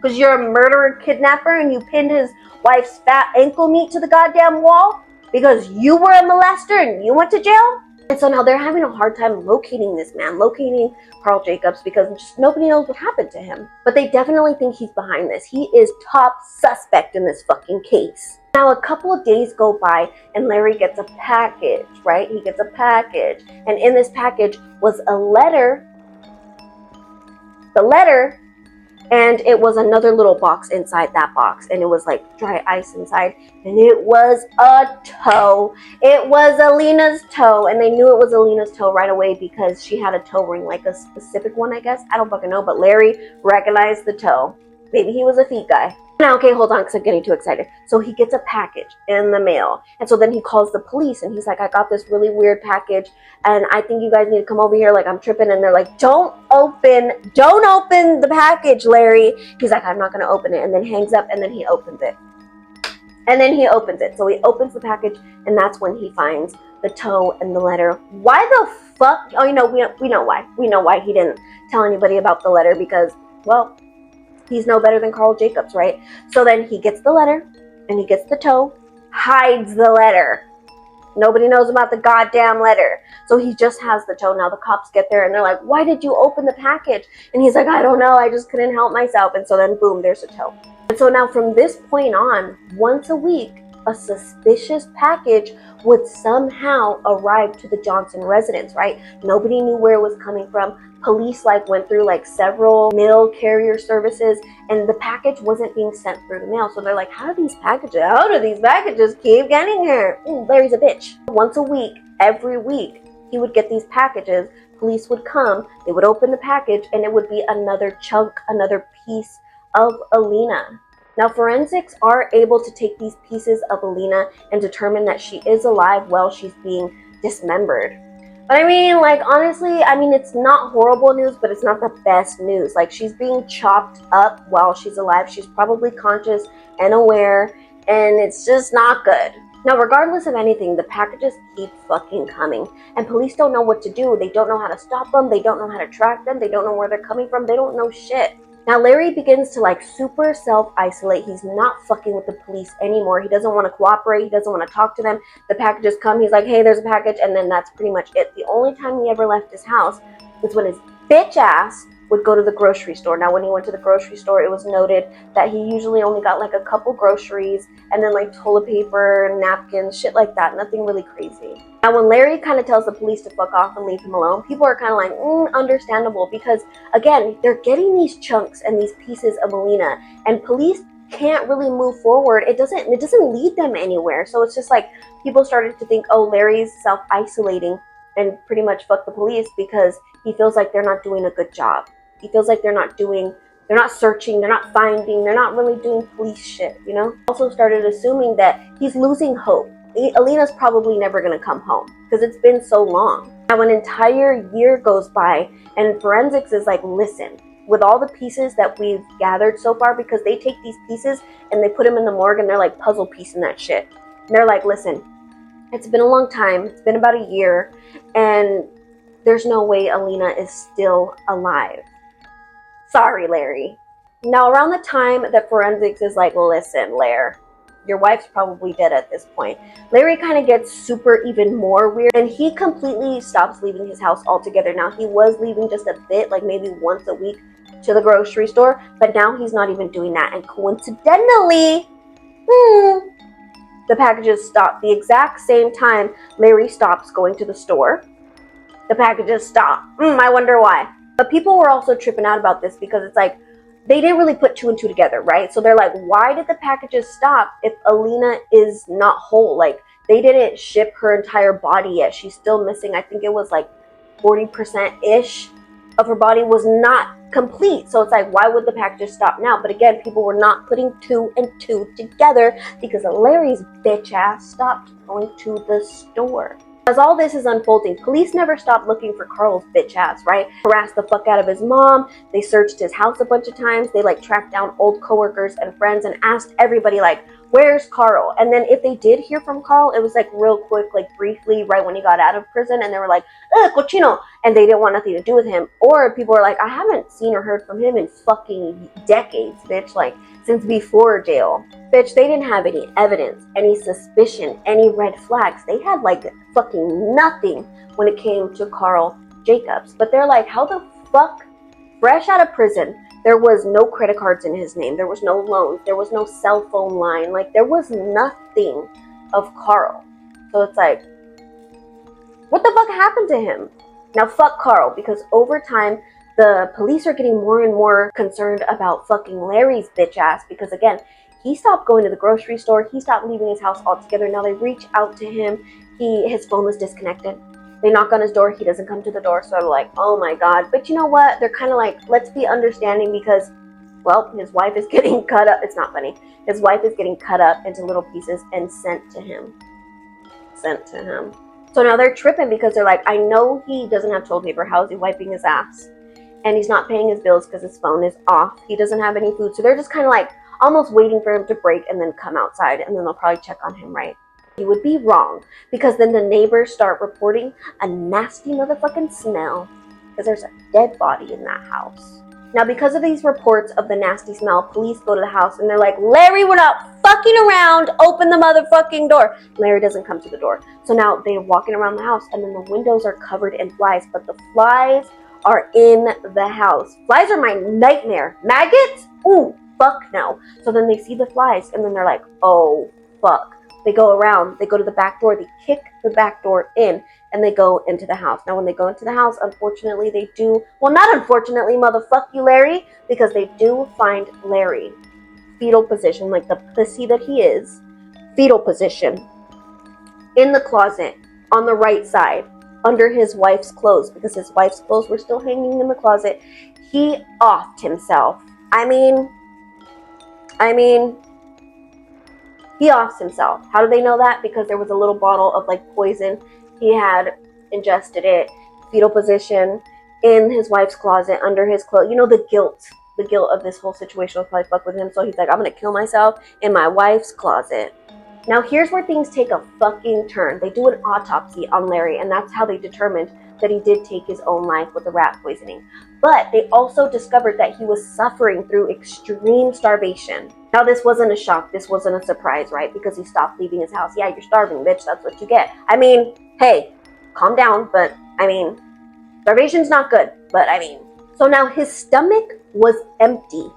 Because you're a murderer, kidnapper, and you pinned his wife's fat ankle meat to the goddamn wall because you were a molester and you went to jail? And so now they're having a hard time locating this man, locating Carl Jacobs, because just nobody knows what happened to him. But they definitely think he's behind this. He is top suspect in this fucking case. Now, a couple of days go by, and Larry gets a package, right? He gets a package. And in this package was a letter. The letter, and it was another little box inside that box, and it was like dry ice inside, and it was a toe. It was Alina's toe, and they knew it was Alina's toe right away because she had a toe ring, like a specific one, I guess. I don't fucking know, but Larry recognized the toe. Maybe he was a feet guy. Now, okay, hold on, because I'm getting too excited. So he gets a package in the mail, and so then he calls the police, and he's like, I got this really weird package, and I think you guys need to come over here, like, I'm tripping. And they're like, don't open the package, Larry. He's like, I'm not going to open it, and then hangs up, and then he opens it. So he opens the package, and that's when he finds the toe and the letter. Why the fuck? Oh, we know why. We know why he didn't tell anybody about the letter, because, well, he's no better than Carl Jacobs, right? So then he gets the letter, and he gets the toe, hides the letter. Nobody knows about the goddamn letter. So he just has the tote. Now the cops get there and they're like, why did you open the package? And he's like, I don't know, I just couldn't help myself. And so then boom, there's a tote. And so now from this point on, once a week, a suspicious package would somehow arrive to the Johnson residence, right? Nobody knew where it was coming from. Police went through several mail carrier services, and the package wasn't being sent through the mail. So they're like, how do these packages keep getting here? Larry's a bitch. Once a week, every week, he would get these packages. Police would come, they would open the package, and it would be another chunk, another piece of Alina. Now, forensics are able to take these pieces of Alina and determine that she is alive while she's being dismembered. But honestly, it's not horrible news, but it's not the best news. She's being chopped up while she's alive. She's probably conscious and aware, and it's just not good. Now, regardless of anything, the packages keep fucking coming, and police don't know what to do. They don't know how to stop them. They don't know how to track them. They don't know where they're coming from. They don't know shit. Now, Larry begins to super self-isolate. He's not fucking with the police anymore. He doesn't want to cooperate. He doesn't want to talk to them. The packages come. He's like, hey, there's a package. And then that's pretty much it. The only time he ever left his house was when his bitch ass would go to the grocery store. Now, when he went to the grocery store, it was noted that he usually only got a couple groceries and then toilet paper, napkins, shit like that. Nothing really crazy. Now, when Larry kind of tells the police to fuck off and leave him alone, people are kind of understandable, because again, they're getting these chunks and these pieces of Alina, and police can't really move forward. It doesn't lead them anywhere. So it's just people started to think, oh, Larry's self-isolating and pretty much fuck the police because he feels like they're not doing a good job. He feels like they're not searching, they're not finding, they're not really doing police shit, Also started assuming that he's losing hope. Alina's probably never going to come home because it's been so long. Now, an entire year goes by, and forensics is listen, with all the pieces that we've gathered so far, because they take these pieces and they put them in the morgue and they're puzzle piecing that shit. And they're listen, it's been a long time. It's been about a year, and there's no way Alina is still alive. Sorry, Larry. Now, around the time that forensics is listen, Larry, your wife's probably dead at this point, Larry kind of gets super even more weird, and he completely stops leaving his house altogether. Now, he was leaving just a bit, maybe once a week to the grocery store, but now he's not even doing that. And coincidentally, the packages stop. The exact same time Larry stops going to the store, the packages stop. I wonder why. But people were also tripping out about this because it's they didn't really put two and two together, right? So they're why did the packages stop if Alina is not whole? They didn't ship her entire body yet. She's still missing. I think it was 40%-ish of her body was not complete. So it's why would the packages stop now? But again, people were not putting two and two together because Larry's bitch ass stopped going to the store. As all this is unfolding, police never stopped looking for Carl's bitch ass, right? Harassed the fuck out of his mom. They searched his house a bunch of times. They tracked down old coworkers and friends and asked everybody where's Carl? And then if they did hear from Carl, it was real quick, briefly, right when he got out of prison, and they were cochino, and they didn't want nothing to do with him. Or people were I haven't seen or heard from him in fucking decades, bitch, since before jail. Bitch, they didn't have any evidence, any suspicion, any red flags. They had fucking nothing when it came to Carl Jacobs. But they're how the fuck, fresh out of prison, there was no credit cards in his name. There was no loans. There was no cell phone line. There was nothing of Carl. So it's what the fuck happened to him? Now, fuck Carl, because over time, the police are getting more and more concerned about fucking Larry's bitch ass, because again, he stopped going to the grocery store. He stopped leaving his house altogether. Now they reach out to him. His phone was disconnected. They knock on his door. He doesn't come to the door. So I'm oh my God. But you know what? They're kind of let's be understanding, because, well, his wife is getting cut up. It's not funny. His wife is getting cut up into little pieces and sent to him. So now they're tripping because they're I know he doesn't have toilet paper. How is he wiping his ass? And he's not paying his bills because his phone is off. He doesn't have any food. So they're just kind of almost waiting for him to break and then come outside, and then they'll probably check on him, right? He would be wrong, because then the neighbors start reporting a nasty motherfucking smell because there's a dead body in that house. Now, because of these reports of the nasty smell, police go to the house and they're like, Larry, we're not fucking around. Open the motherfucking door. Larry doesn't come to the door. So now they're walking around the house and then the windows are covered in flies, but the flies are in the house. Flies are my nightmare. Maggots? Ooh, fuck no. So then they see the flies and then they're like, oh, fuck. They go around, they go to the back door, they kick the back door in, and they go into the house. Now, when they go into the house, unfortunately, they do, well, not unfortunately, motherfuck you, Larry, because they do find Larry, fetal position, like the pussy that he is, fetal position, in the closet, on the right side, under his wife's clothes, because his wife's clothes were still hanging in the closet. He offed himself. I mean, he offs himself. How do they know that? Because there was a little bottle of like poison. He had ingested it, fetal position, in his wife's closet, under his clothes. You know, the guilt of this whole situation was probably fuck with him. So he's like, I'm gonna kill myself in my wife's closet. Now here's where things take a fucking turn. They do an autopsy on Larry, and that's how they determined that he did take his own life with the rat poisoning. But they also discovered that he was suffering through extreme starvation. Now, this wasn't a shock. This wasn't a surprise, right? Because he stopped leaving his house. Yeah, you're starving, bitch. That's what you get. I mean, hey, calm down. But, I mean, starvation's not good. But, I mean. So now his stomach was empty,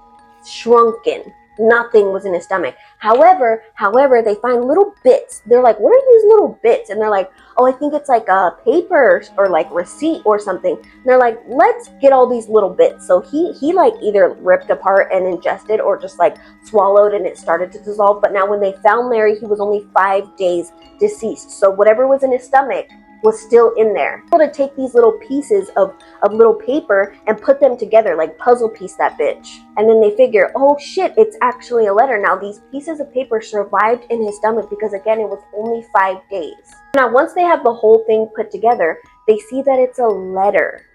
shrunken. Nothing was in his stomach. However, they find little bits. They're like, what are these little bits? And they're like, oh, I think it's like a paper or like receipt or something. And they're like, let's get all these little bits. So he like either ripped apart and ingested or just like swallowed and it started to dissolve. But now when they found Larry, he was only 5 days deceased. So whatever was in his stomach was still in there. Able to take these little pieces of little paper and put them together, like puzzle piece that bitch. And then they figure, oh shit, it's actually a letter. Now these pieces of paper survived in his stomach because again, it was only 5 days. Now once they have the whole thing put together, they see that it's a letter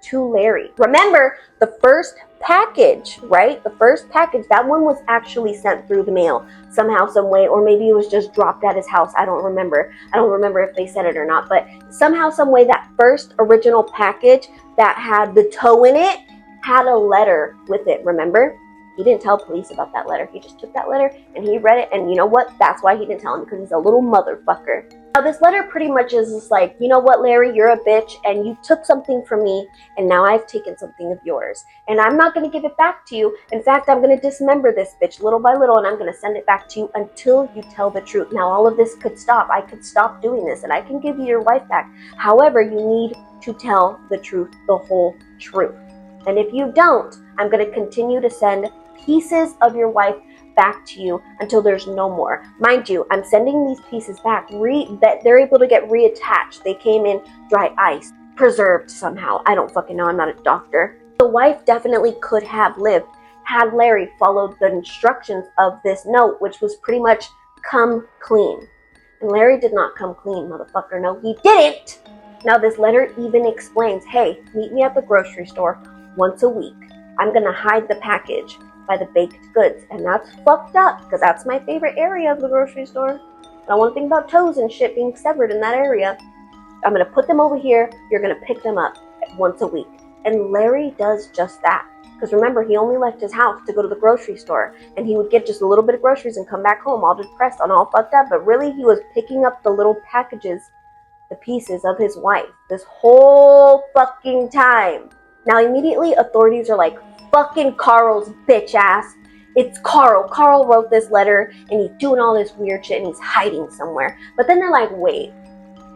to Larry. Remember, the first package, right? The first package, that one was actually sent through the mail somehow, some way, or maybe it was just dropped at his house. I don't remember if they said it or not, but somehow, some way, that first original package that had the toe in it had a letter with it. Remember? He didn't tell police about that letter. He just took that letter and he read it, and you know what? That's why he didn't tell him, because he's a little motherfucker. Now, this letter pretty much is just like, you know what, Larry, you're a bitch, and you took something from me, and now I've taken something of yours, and I'm not going to give it back to you. In fact, I'm going to dismember this bitch little by little, and I'm going to send it back to you until you tell the truth. Now, all of this could stop. I could stop doing this, and I can give you your wife back. However, you need to tell the truth, the whole truth. And if you don't, I'm going to continue to send pieces of your wife back to you until there's no more. Mind you, I'm sending these pieces back that they're able to get reattached. They came in dry ice, preserved somehow. I don't fucking know. I'm not a doctor. The wife definitely could have lived had Larry followed the instructions of this note, which was pretty much come clean. And Larry did not come clean, motherfucker. No, he didn't. Now, this letter even explains, hey, meet me at the grocery store once a week. I'm going to hide the package by the baked goods, and that's fucked up because that's my favorite area of the grocery store. I don't want to think about toes and shit being severed in that area. I'm going to put them over here. You're going to pick them up once a week. And Larry does just that. Because remember, he only left his house to go to the grocery store, and he would get just a little bit of groceries and come back home all depressed and all fucked up. But really, he was picking up the little packages, the pieces of his wife, this whole fucking time. Now, immediately, authorities are like, fucking Carl's bitch ass. It's Carl. Carl wrote this letter, and he's doing all this weird shit, and he's hiding somewhere. But then they're like, wait,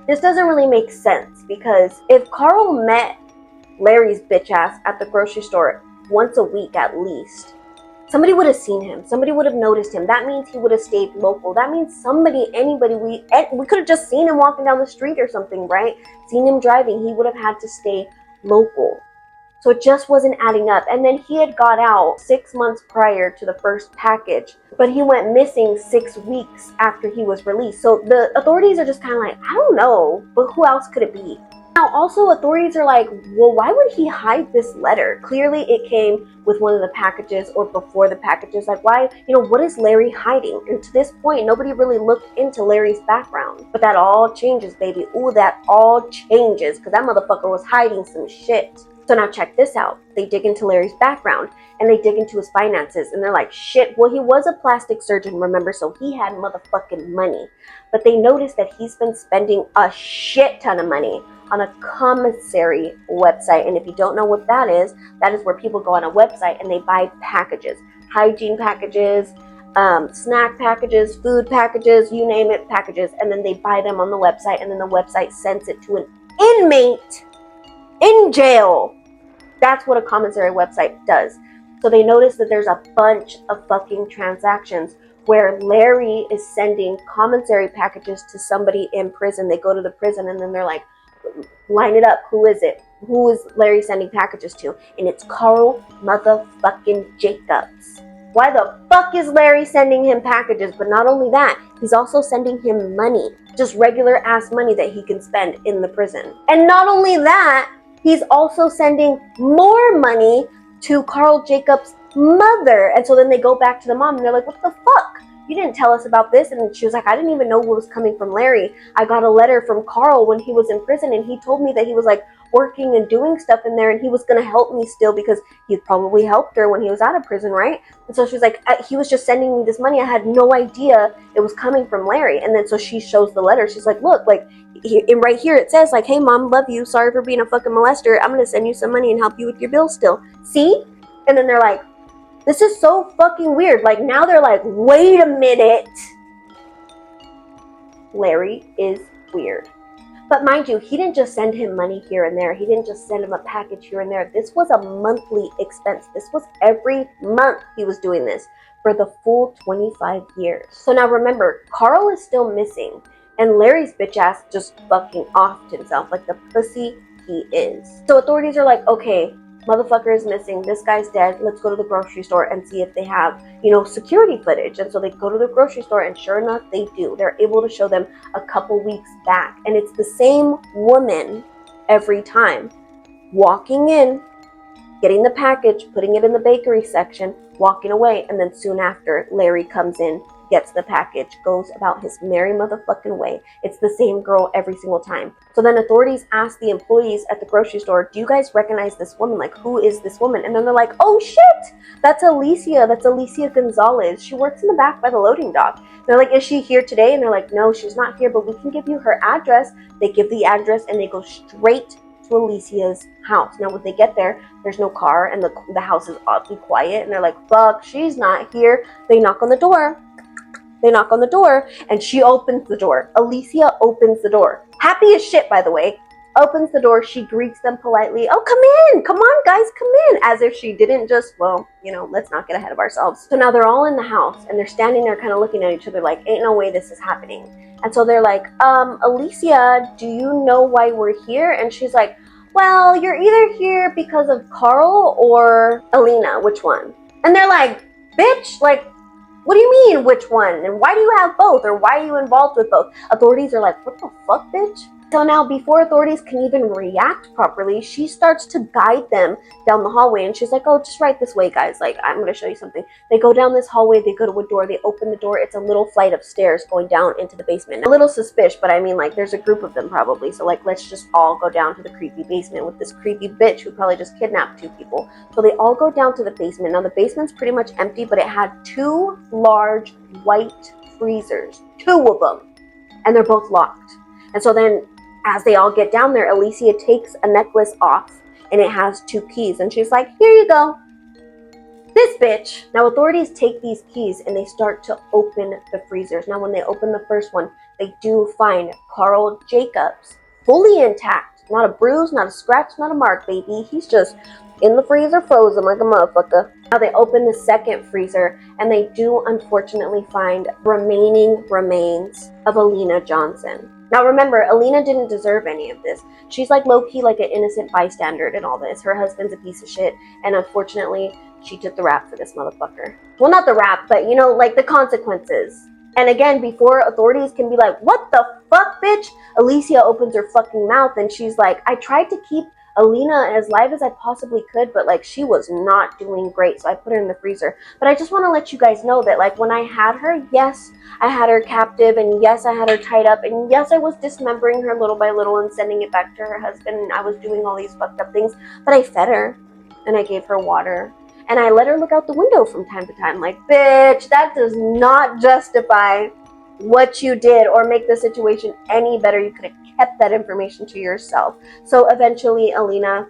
this doesn't really make sense, because if Carl met Larry's bitch ass at the grocery store once a week at least, somebody would have seen him. Somebody would have noticed him. That means he would have stayed local. That means anybody, we could have just seen him walking down the street or something, right? Seen him driving. He would have had to stay local. So it just wasn't adding up. And then he had got out 6 months prior to the first package, but he went missing 6 weeks after he was released. So the authorities are just kind of like, I don't know, but who else could it be? Now, also, authorities are like, well, why would he hide this letter? Clearly, it came with one of the packages or before the packages. Like, why, what is Larry hiding? And to this point, nobody really looked into Larry's background. But that all changes, baby. Ooh, that all changes, because that motherfucker was hiding some shit. So now check this out. They dig into Larry's background and they dig into his finances and they're like, shit, well, he was a plastic surgeon, remember? So he had motherfucking money. But they noticed that he's been spending a shit ton of money on a commissary website. And if you don't know what that is where people go on a website and they buy packages, hygiene packages, snack packages, food packages, you name it, packages. And then they buy them on the website and then the website sends it to an inmate in jail. That's what a commissary website does. So they notice that there's a bunch of fucking transactions where Larry is sending commissary packages to somebody in prison. They go to the prison and then they're like, line it up. Who is it? Who is Larry sending packages to? And it's Carl motherfucking Jacobs. Why the fuck is Larry sending him packages? But not only that, he's also sending him money. Just regular ass money that he can spend in the prison. And not only that, he's also sending more money to Carl Jacobs' mother. And so then they go back to the mom and they're like, what the fuck? You didn't tell us about this. And she was like, I didn't even know what was coming from Larry. I got a letter from Carl when he was in prison and he told me that he was like working and doing stuff in there and he was going to help me still because he probably helped her when he was out of prison, right? And so she's like, he was just sending me this money. I had no idea it was coming from Larry. And then so she shows the letter. She's like, look, like, and right here it says like, hey mom, love you, sorry for being a fucking molester, I'm gonna send you some money and help you with your bills still, see? And then they're like, this is so fucking weird. Like now they're like, wait a minute, Larry is weird. But mind you, he didn't just send him money here and there. He didn't just send him a package here and there. This was a monthly expense. This was every month he was doing this for the full 25 years. So now remember, Carl is still missing. And Larry's bitch ass just fucking offed himself like the pussy he is. So authorities are like, okay, motherfucker is missing. This guy's dead. Let's go to the grocery store and see if they have, security footage. And so they go to the grocery store and sure enough, they do. They're able to show them a couple weeks back. And it's the same woman every time. Walking in, getting the package, putting it in the bakery section, walking away. And then soon after, Larry comes in, gets the package, goes about his merry motherfucking way. It's the same girl every single time. So then authorities ask the employees at the grocery store, do you guys recognize this woman? Like, who is this woman? And then they're like, oh shit, that's Alicia. That's Alicia Gonzalez. She works in the back by the loading dock. They're like, is she here today? And they're like, no, she's not here, but we can give you her address. They give the address and they go straight to Alicia's house. Now when they get there, there's no car and the house is oddly quiet. And they're like, fuck, she's not here. They knock on the door. They knock on the door and she opens the door. Alicia opens the door. Happy as shit, by the way. Opens the door. She greets them politely. Oh, come in. Come on, guys, come in. As if she didn't just, let's not get ahead of ourselves. So now they're all in the house and they're standing there kind of looking at each other like, ain't no way this is happening. And so they're like, Alicia, do you know why we're here? And she's like, well, you're either here because of Carl or Alina. Which one? And they're like, bitch, like, what do you mean, which one? And why do you have both? Or why are you involved with both? Authorities are like, what the fuck, bitch? So now before authorities can even react properly, she starts to guide them down the hallway. And she's like, oh, just right this way, guys. Like, I'm going to show you something. They go down this hallway. They go to a door. They open the door. It's a little flight of stairs going down into the basement. A little suspicious, but I mean, like, there's a group of them probably. So, like, let's just all go down to the creepy basement with this creepy bitch who probably just kidnapped 2 people. So they all go down to the basement. Now, the basement's pretty much empty, but it had 2 large white freezers. 2 of them. And they're both locked. And so then, as they all get down there, Alicia takes a necklace off and it has 2 keys. And she's like, here you go. This bitch. Now authorities take these keys and they start to open the freezers. Now when they open the first one, they do find Carl Jacobs fully intact. Not a bruise, not a scratch, not a mark, baby. He's just in the freezer frozen like a motherfucker. Now they open the second freezer and they do unfortunately find remaining remains of Alina Johnson. Now remember, Alina didn't deserve any of this. She's like low-key like an innocent bystander in all this. Her husband's a piece of shit, and unfortunately, she took the rap for this motherfucker. Well, not the rap, but like the consequences. And again, before authorities can be like, what the fuck, bitch? Alicia opens her fucking mouth and she's like, I tried to keep Alina as live as I possibly could, but like she was not doing great, so I put her in the freezer. But I just want to let you guys know that like when I had her, yes, I had her captive, and yes, I had her tied up, and yes, I was dismembering her little by little and sending it back to her husband, and I was doing all these fucked up things, but I fed her and I gave her water. And I let her look out the window from time to time. Like, bitch, that does not justify what you did or make the situation any better. You could have kept that information to yourself. So eventually Alicia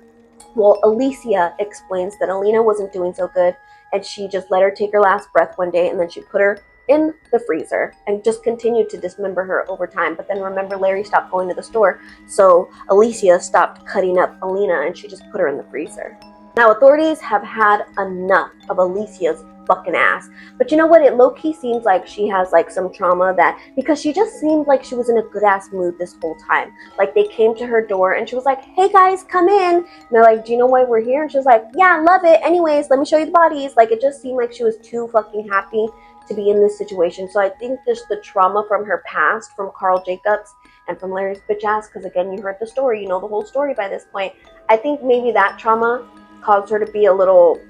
explains that Alina wasn't doing so good, and she just let her take her last breath one day, and then she put her in the freezer and just continued to dismember her over time. But then remember, Larry stopped going to the store, so Alicia stopped cutting up Alina and she just put her in the freezer. Now, authorities have had enough of Alicia's fucking ass. But you know what? It low-key seems like she has like some trauma, that because she just seemed like she was in a good-ass mood this whole time. Like they came to her door and she was like, hey guys, come in. And they're like, do you know why we're here? And she was like, yeah, I love it. Anyways, let me show you the bodies. Like it just seemed like she was too fucking happy to be in this situation. So I think just the trauma from her past, from Carl Jacobs and from Larry's bitch ass, because again, you heard the story, you know the whole story by this point. I think maybe that trauma caused her to be a little,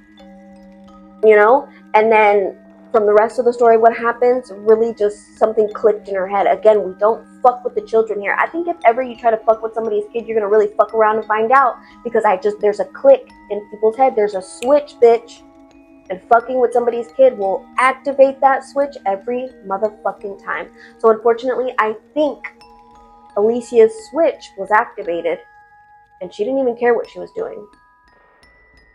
you know, and then from the rest of the story, what happens, really just something clicked in her head. Again, we don't fuck with the children here. I think if ever you try to fuck with somebody's kid, you're gonna really fuck around and find out, because there's a click in people's head, there's a switch, bitch, and fucking with somebody's kid will activate that switch every motherfucking time. So unfortunately, I think Alicia's switch was activated, and she didn't even care what she was doing.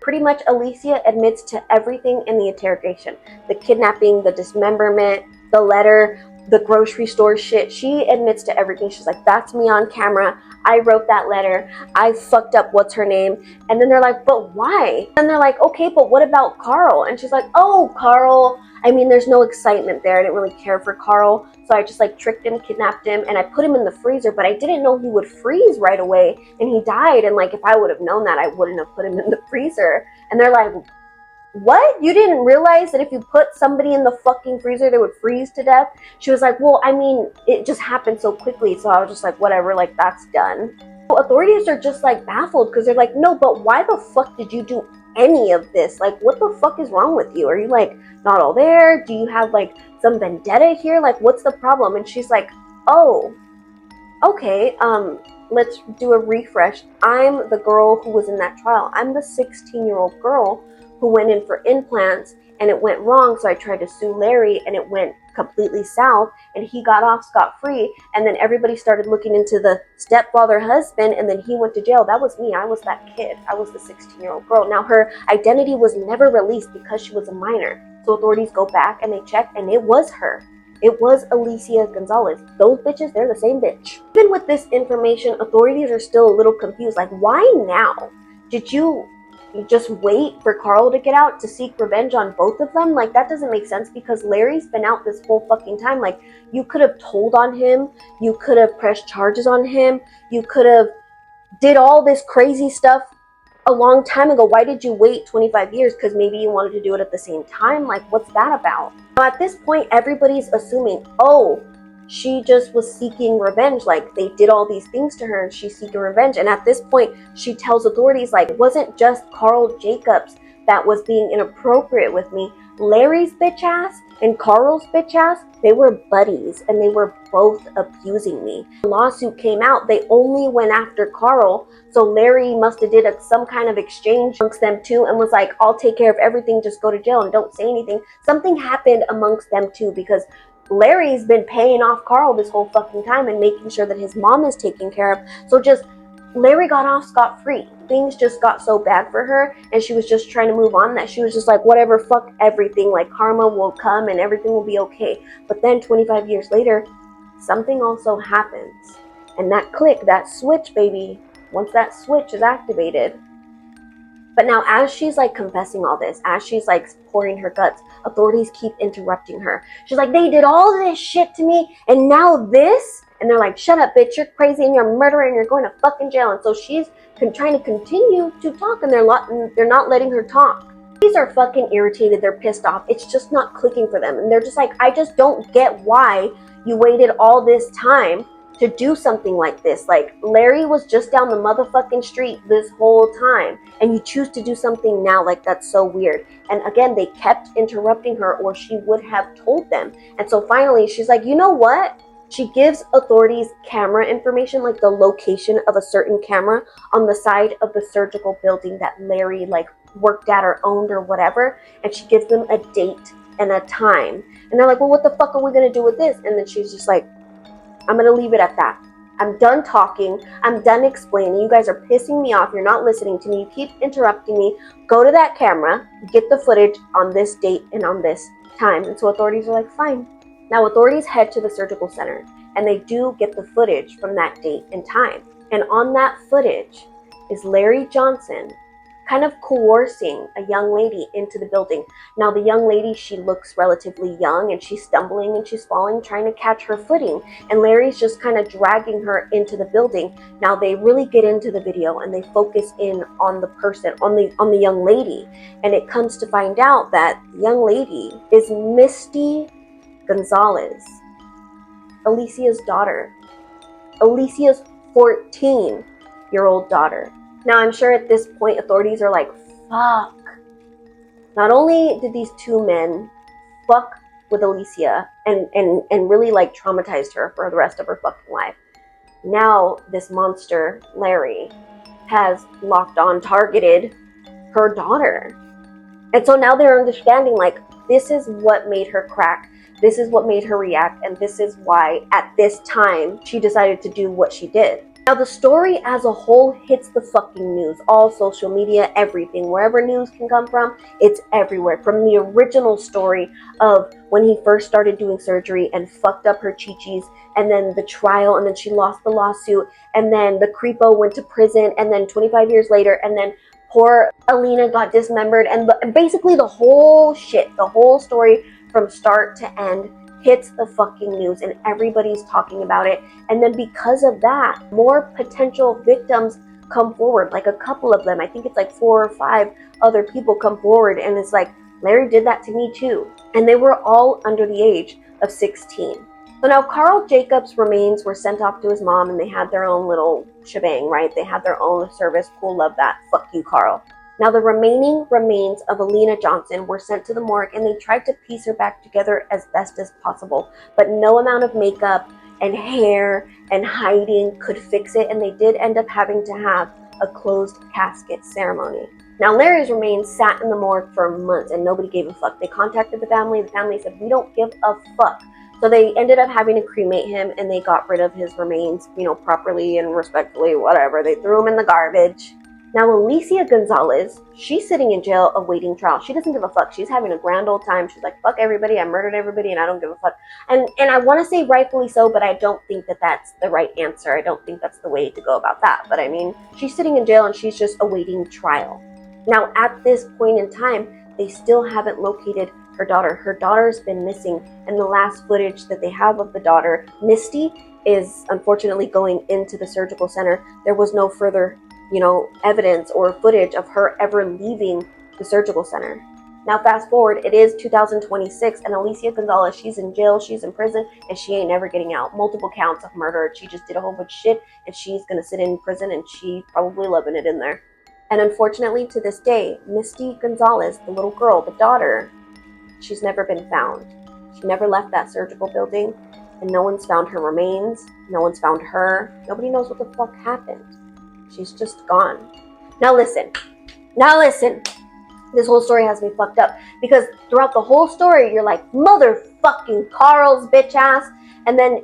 Pretty much Alicia admits to everything in the interrogation. The kidnapping, the dismemberment, the letter, the grocery store shit. She admits to everything. She's like, that's me on camera. I wrote that letter. I fucked up what's her name. And then they're like, but why? And they're like, okay, but what about Carl? And she's like, oh, Carl. I mean, there's no excitement there. I didn't really care for Carl. So I just like tricked him, kidnapped him, and I put him in the freezer, but I didn't know he would freeze right away and he died. And like, if I would have known that, I wouldn't have put him in the freezer. And they're like, what? You didn't realize that if you put somebody in the fucking freezer, they would freeze to death? She was like, well, I mean, it just happened so quickly. So I was just like, whatever, like that's done. So authorities are just like baffled, because they're like, no, but why the fuck did you do any of this? Like, what the fuck is wrong with you? Are you like not all there? Do you have like some vendetta here? Like, what's the problem? And she's like, oh, okay, let's do a refresh. I'm the girl who was in that trial. I'm the 16-year-old girl who went in for implants and it went wrong, so I tried to sue Larry and it went completely south and he got off scot-free, and then everybody started looking into the stepfather husband, and then he went to jail. That was me. I was that kid. I was the 16-year-old girl. Now her identity was never released because she was a minor. So authorities go back and they check, and it was her. It was Alicia Gonzalez. Those bitches, they're the same bitch. Even with this information, authorities are still a little confused. Like, why now? Did you just wait for Carl to get out to seek revenge on both of them? Like, that doesn't make sense, because Larry's been out this whole fucking time. Like, you could have told on him. You could have pressed charges on him. You could have did all this crazy stuff a long time ago. Why did you wait 25 years? Because maybe you wanted to do it at the same time. Like, what's that about? Now, at this point, everybody's assuming, oh, she just was seeking revenge. Like, they did all these things to her and she's seeking revenge. And at this point, she tells authorities, like, it wasn't just Carl Jacobs that was being inappropriate with me. Larry's bitch ass and Carl's bitch ass, they were buddies and they were both abusing me. The lawsuit came out, they only went after Carl, so Larry must have did some kind of exchange amongst them two and was like, I'll take care of everything, just go to jail and don't say anything. Something happened amongst them two, because Larry's been paying off Carl this whole fucking time and making sure that his mom is taken care of. So just Larry got off scot-free. Things just got so bad for her and she was just trying to move on that she was just like, whatever, fuck everything. Like, karma will come and everything will be okay. But then 25 years later, something also happens. And that click, that switch, baby, once that switch is activated. But now as she's like confessing all this, as she's like pouring her guts, authorities keep interrupting her. She's like, they did all this shit to me and now this? And they're like, shut up, bitch, you're crazy and you're a murderer and you're going to fucking jail. And so she's trying to continue to talk and they're not letting her talk. These are fucking irritated. They're pissed off. It's just not clicking for them. And they're just like, I just don't get why you waited all this time to do something like this. Like, Larry was just down the motherfucking street this whole time, and you choose to do something now. Like, that's so weird. And again, they kept interrupting her, or she would have told them. And so finally she's like, you know what? She gives authorities camera information, like the location of a certain camera on the side of the surgical building that Larry like worked at or owned or whatever. And she gives them a date and a time. And they're like, well, what the fuck are we going to do with this? And then she's just like, I'm going to leave it at that. I'm done talking. I'm done explaining. You guys are pissing me off. You're not listening to me. You keep interrupting me. Go to that camera, get the footage on this date and on this time. And so authorities are like, fine. Now, authorities head to the surgical center, and they do get the footage from that date and time. And on that footage is Larry Johnson kind of coercing a young lady into the building. Now, the young lady, she looks relatively young, and she's stumbling and she's falling, trying to catch her footing. And Larry's just kind of dragging her into the building. Now, they really get into the video, and they focus in on the person, on the young lady. And it comes to find out that the young lady is Misty Gonzalez, Alicia's daughter. Alicia's 14-year-old daughter. Now, I'm sure at this point, authorities are like, fuck. Not only did these two men fuck with Alicia and really like traumatized her for the rest of her fucking life, now this monster, Larry, has locked on, targeted her daughter. And so now they're understanding, like, this is what made her crack. This is what made her react, and this is why, at this time, she decided to do what she did. Now, the story as a whole hits the fucking news. All social media, everything. Wherever news can come from, it's everywhere. From the original story of when he first started doing surgery and fucked up her chi-chis, and then the trial, and then she lost the lawsuit, and then the creepo went to prison, and then 25 years later, and then poor Alina got dismembered, and basically the whole shit, the whole story from start to end hits the fucking news, and everybody's talking about it. And then because of that, more potential victims come forward, like a couple of them. I think it's like 4 or 5 other people come forward, and it's like, Larry did that to me too. And they were all under the age of 16. So now Carl Jacobs' remains were sent off to his mom, and they had their own little shebang, right? They had their own service. Cool, love that. Fuck you, Carl. Now, the remaining remains of Alina Johnson were sent to the morgue, and they tried to piece her back together as best as possible. But no amount of makeup and hair and hiding could fix it, and they did end up having to have a closed casket ceremony. Now, Larry's remains sat in the morgue for months, and nobody gave a fuck. They contacted the family. The family said, we don't give a fuck. So they ended up having to cremate him, and they got rid of his remains, properly and respectfully, whatever. They threw him in the garbage. Now, Alicia Gonzalez, she's sitting in jail awaiting trial. She doesn't give a fuck. She's having a grand old time. She's like, fuck everybody. I murdered everybody, and I don't give a fuck. And I want to say rightfully so, but I don't think that that's the right answer. I don't think that's the way to go about that. But I mean, she's sitting in jail, and she's just awaiting trial. Now, at this point in time, they still haven't located her daughter. Her daughter's been missing, and the last footage that they have of the daughter, Misty, is unfortunately going into the surgical center. There was no further evidence or footage of her ever leaving the surgical center. Now, fast forward, it is 2026, and Alicia Gonzalez, she's in jail, she's in prison, and she ain't never getting out. Multiple counts of murder. She just did a whole bunch of shit, and she's gonna sit in prison, and she's probably loving it in there. And unfortunately, to this day, Misty Gonzalez, the little girl, the daughter, she's never been found. She never left that surgical building, and no one's found her remains. No one's found her. Nobody knows what the fuck happened. She's just gone. Now listen. This whole story has me fucked up, because throughout the whole story, you're like, motherfucking Carl's bitch ass. And then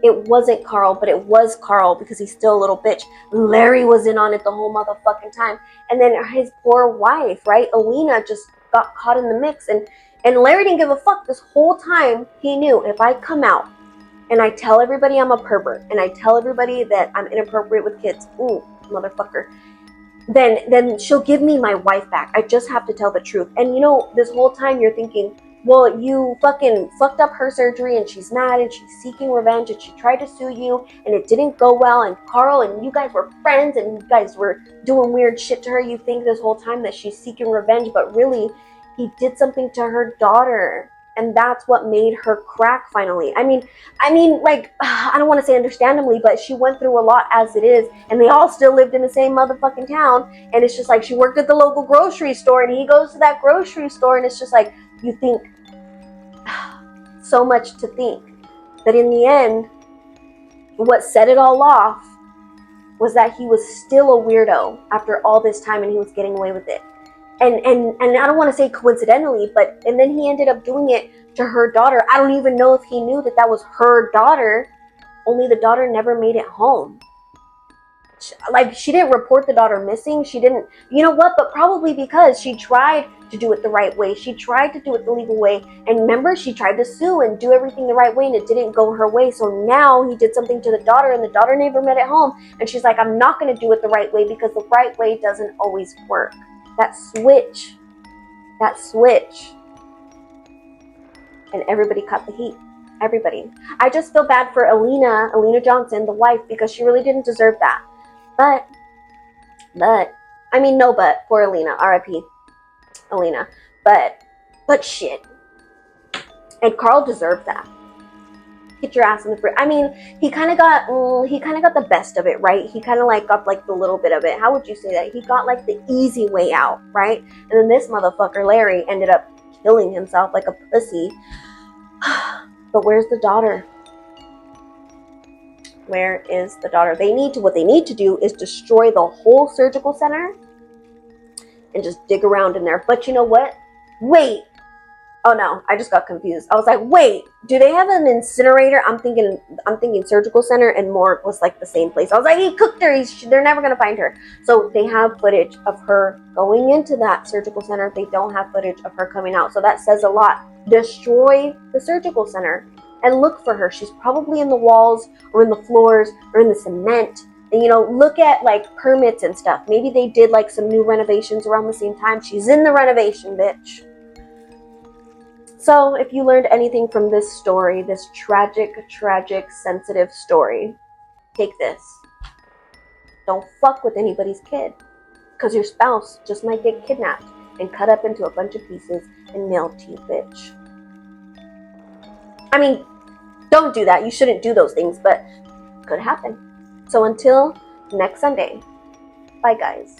it wasn't Carl, but it was Carl, because he's still a little bitch. Larry was in on it the whole motherfucking time. And then his poor wife, right? Alina just got caught in the mix. And Larry didn't give a fuck this whole time. He knew, if I come out and I tell everybody I'm a pervert, and I tell everybody that I'm inappropriate with kids, ooh, motherfucker, then she'll give me my wife back. I just have to tell the truth. And this whole time you're thinking, well, you fucking fucked up her surgery, and she's mad, and she's seeking revenge, and she tried to sue you, and it didn't go well, and Carl and you guys were friends, and you guys were doing weird shit to her. You think this whole time that she's seeking revenge, but really, he did something to her daughter. And that's what made her crack finally. I mean, like, I don't want to say understandably, but she went through a lot as it is, and they all still lived in the same motherfucking town. And it's just like she worked at the local grocery store, and he goes to that grocery store, and it's just like, you think so much to think that in the end, what set it all off was that he was still a weirdo after all this time, and he was getting away with it. And I don't want to say coincidentally, but and then he ended up doing it to her daughter. I don't even know if he knew that that was her daughter, only the daughter never made it home. Like, she didn't report the daughter missing. She didn't, you know what, but probably because she tried to do it the right way. She tried to do it the legal way. And remember, she tried to sue and do everything the right way, and it didn't go her way. So now he did something to the daughter, and the daughter never made it home. And she's like, I'm not going to do it the right way, because the right way doesn't always work. That switch. And everybody cut the heat. Everybody. I just feel bad for Alina Johnson, the wife, because she really didn't deserve that. But, I mean, no but, poor Alina, R.I.P. Alina. But shit. And Carl deserved that. Get your ass in the fridge. I mean, he kind of got the best of it, right? He kind of like got like the little bit of it. How would you say that? He got like the easy way out, right? And then this motherfucker, Larry, ended up killing himself like a pussy. But where's the daughter? Where is the daughter? What they need to do is destroy the whole surgical center and just dig around in there. But you know what? Wait. Oh no, I just got confused. I was like, wait, do they have an incinerator? I'm thinking surgical center and morgue was like the same place. I was like, he cooked her. They're never going to find her. So they have footage of her going into that surgical center. They don't have footage of her coming out. So that says a lot. Destroy the surgical center and look for her. She's probably in the walls or in the floors or in the cement. And, you know, look at like permits and stuff. Maybe they did like some new renovations around the same time. She's in the renovation, bitch. So if you learned anything from this story, this tragic, sensitive story, take this. Don't fuck with anybody's kid, because your spouse just might get kidnapped and cut up into a bunch of pieces and mailed to you, bitch. I mean, don't do that. You shouldn't do those things, but could happen. So until next Sunday, bye guys.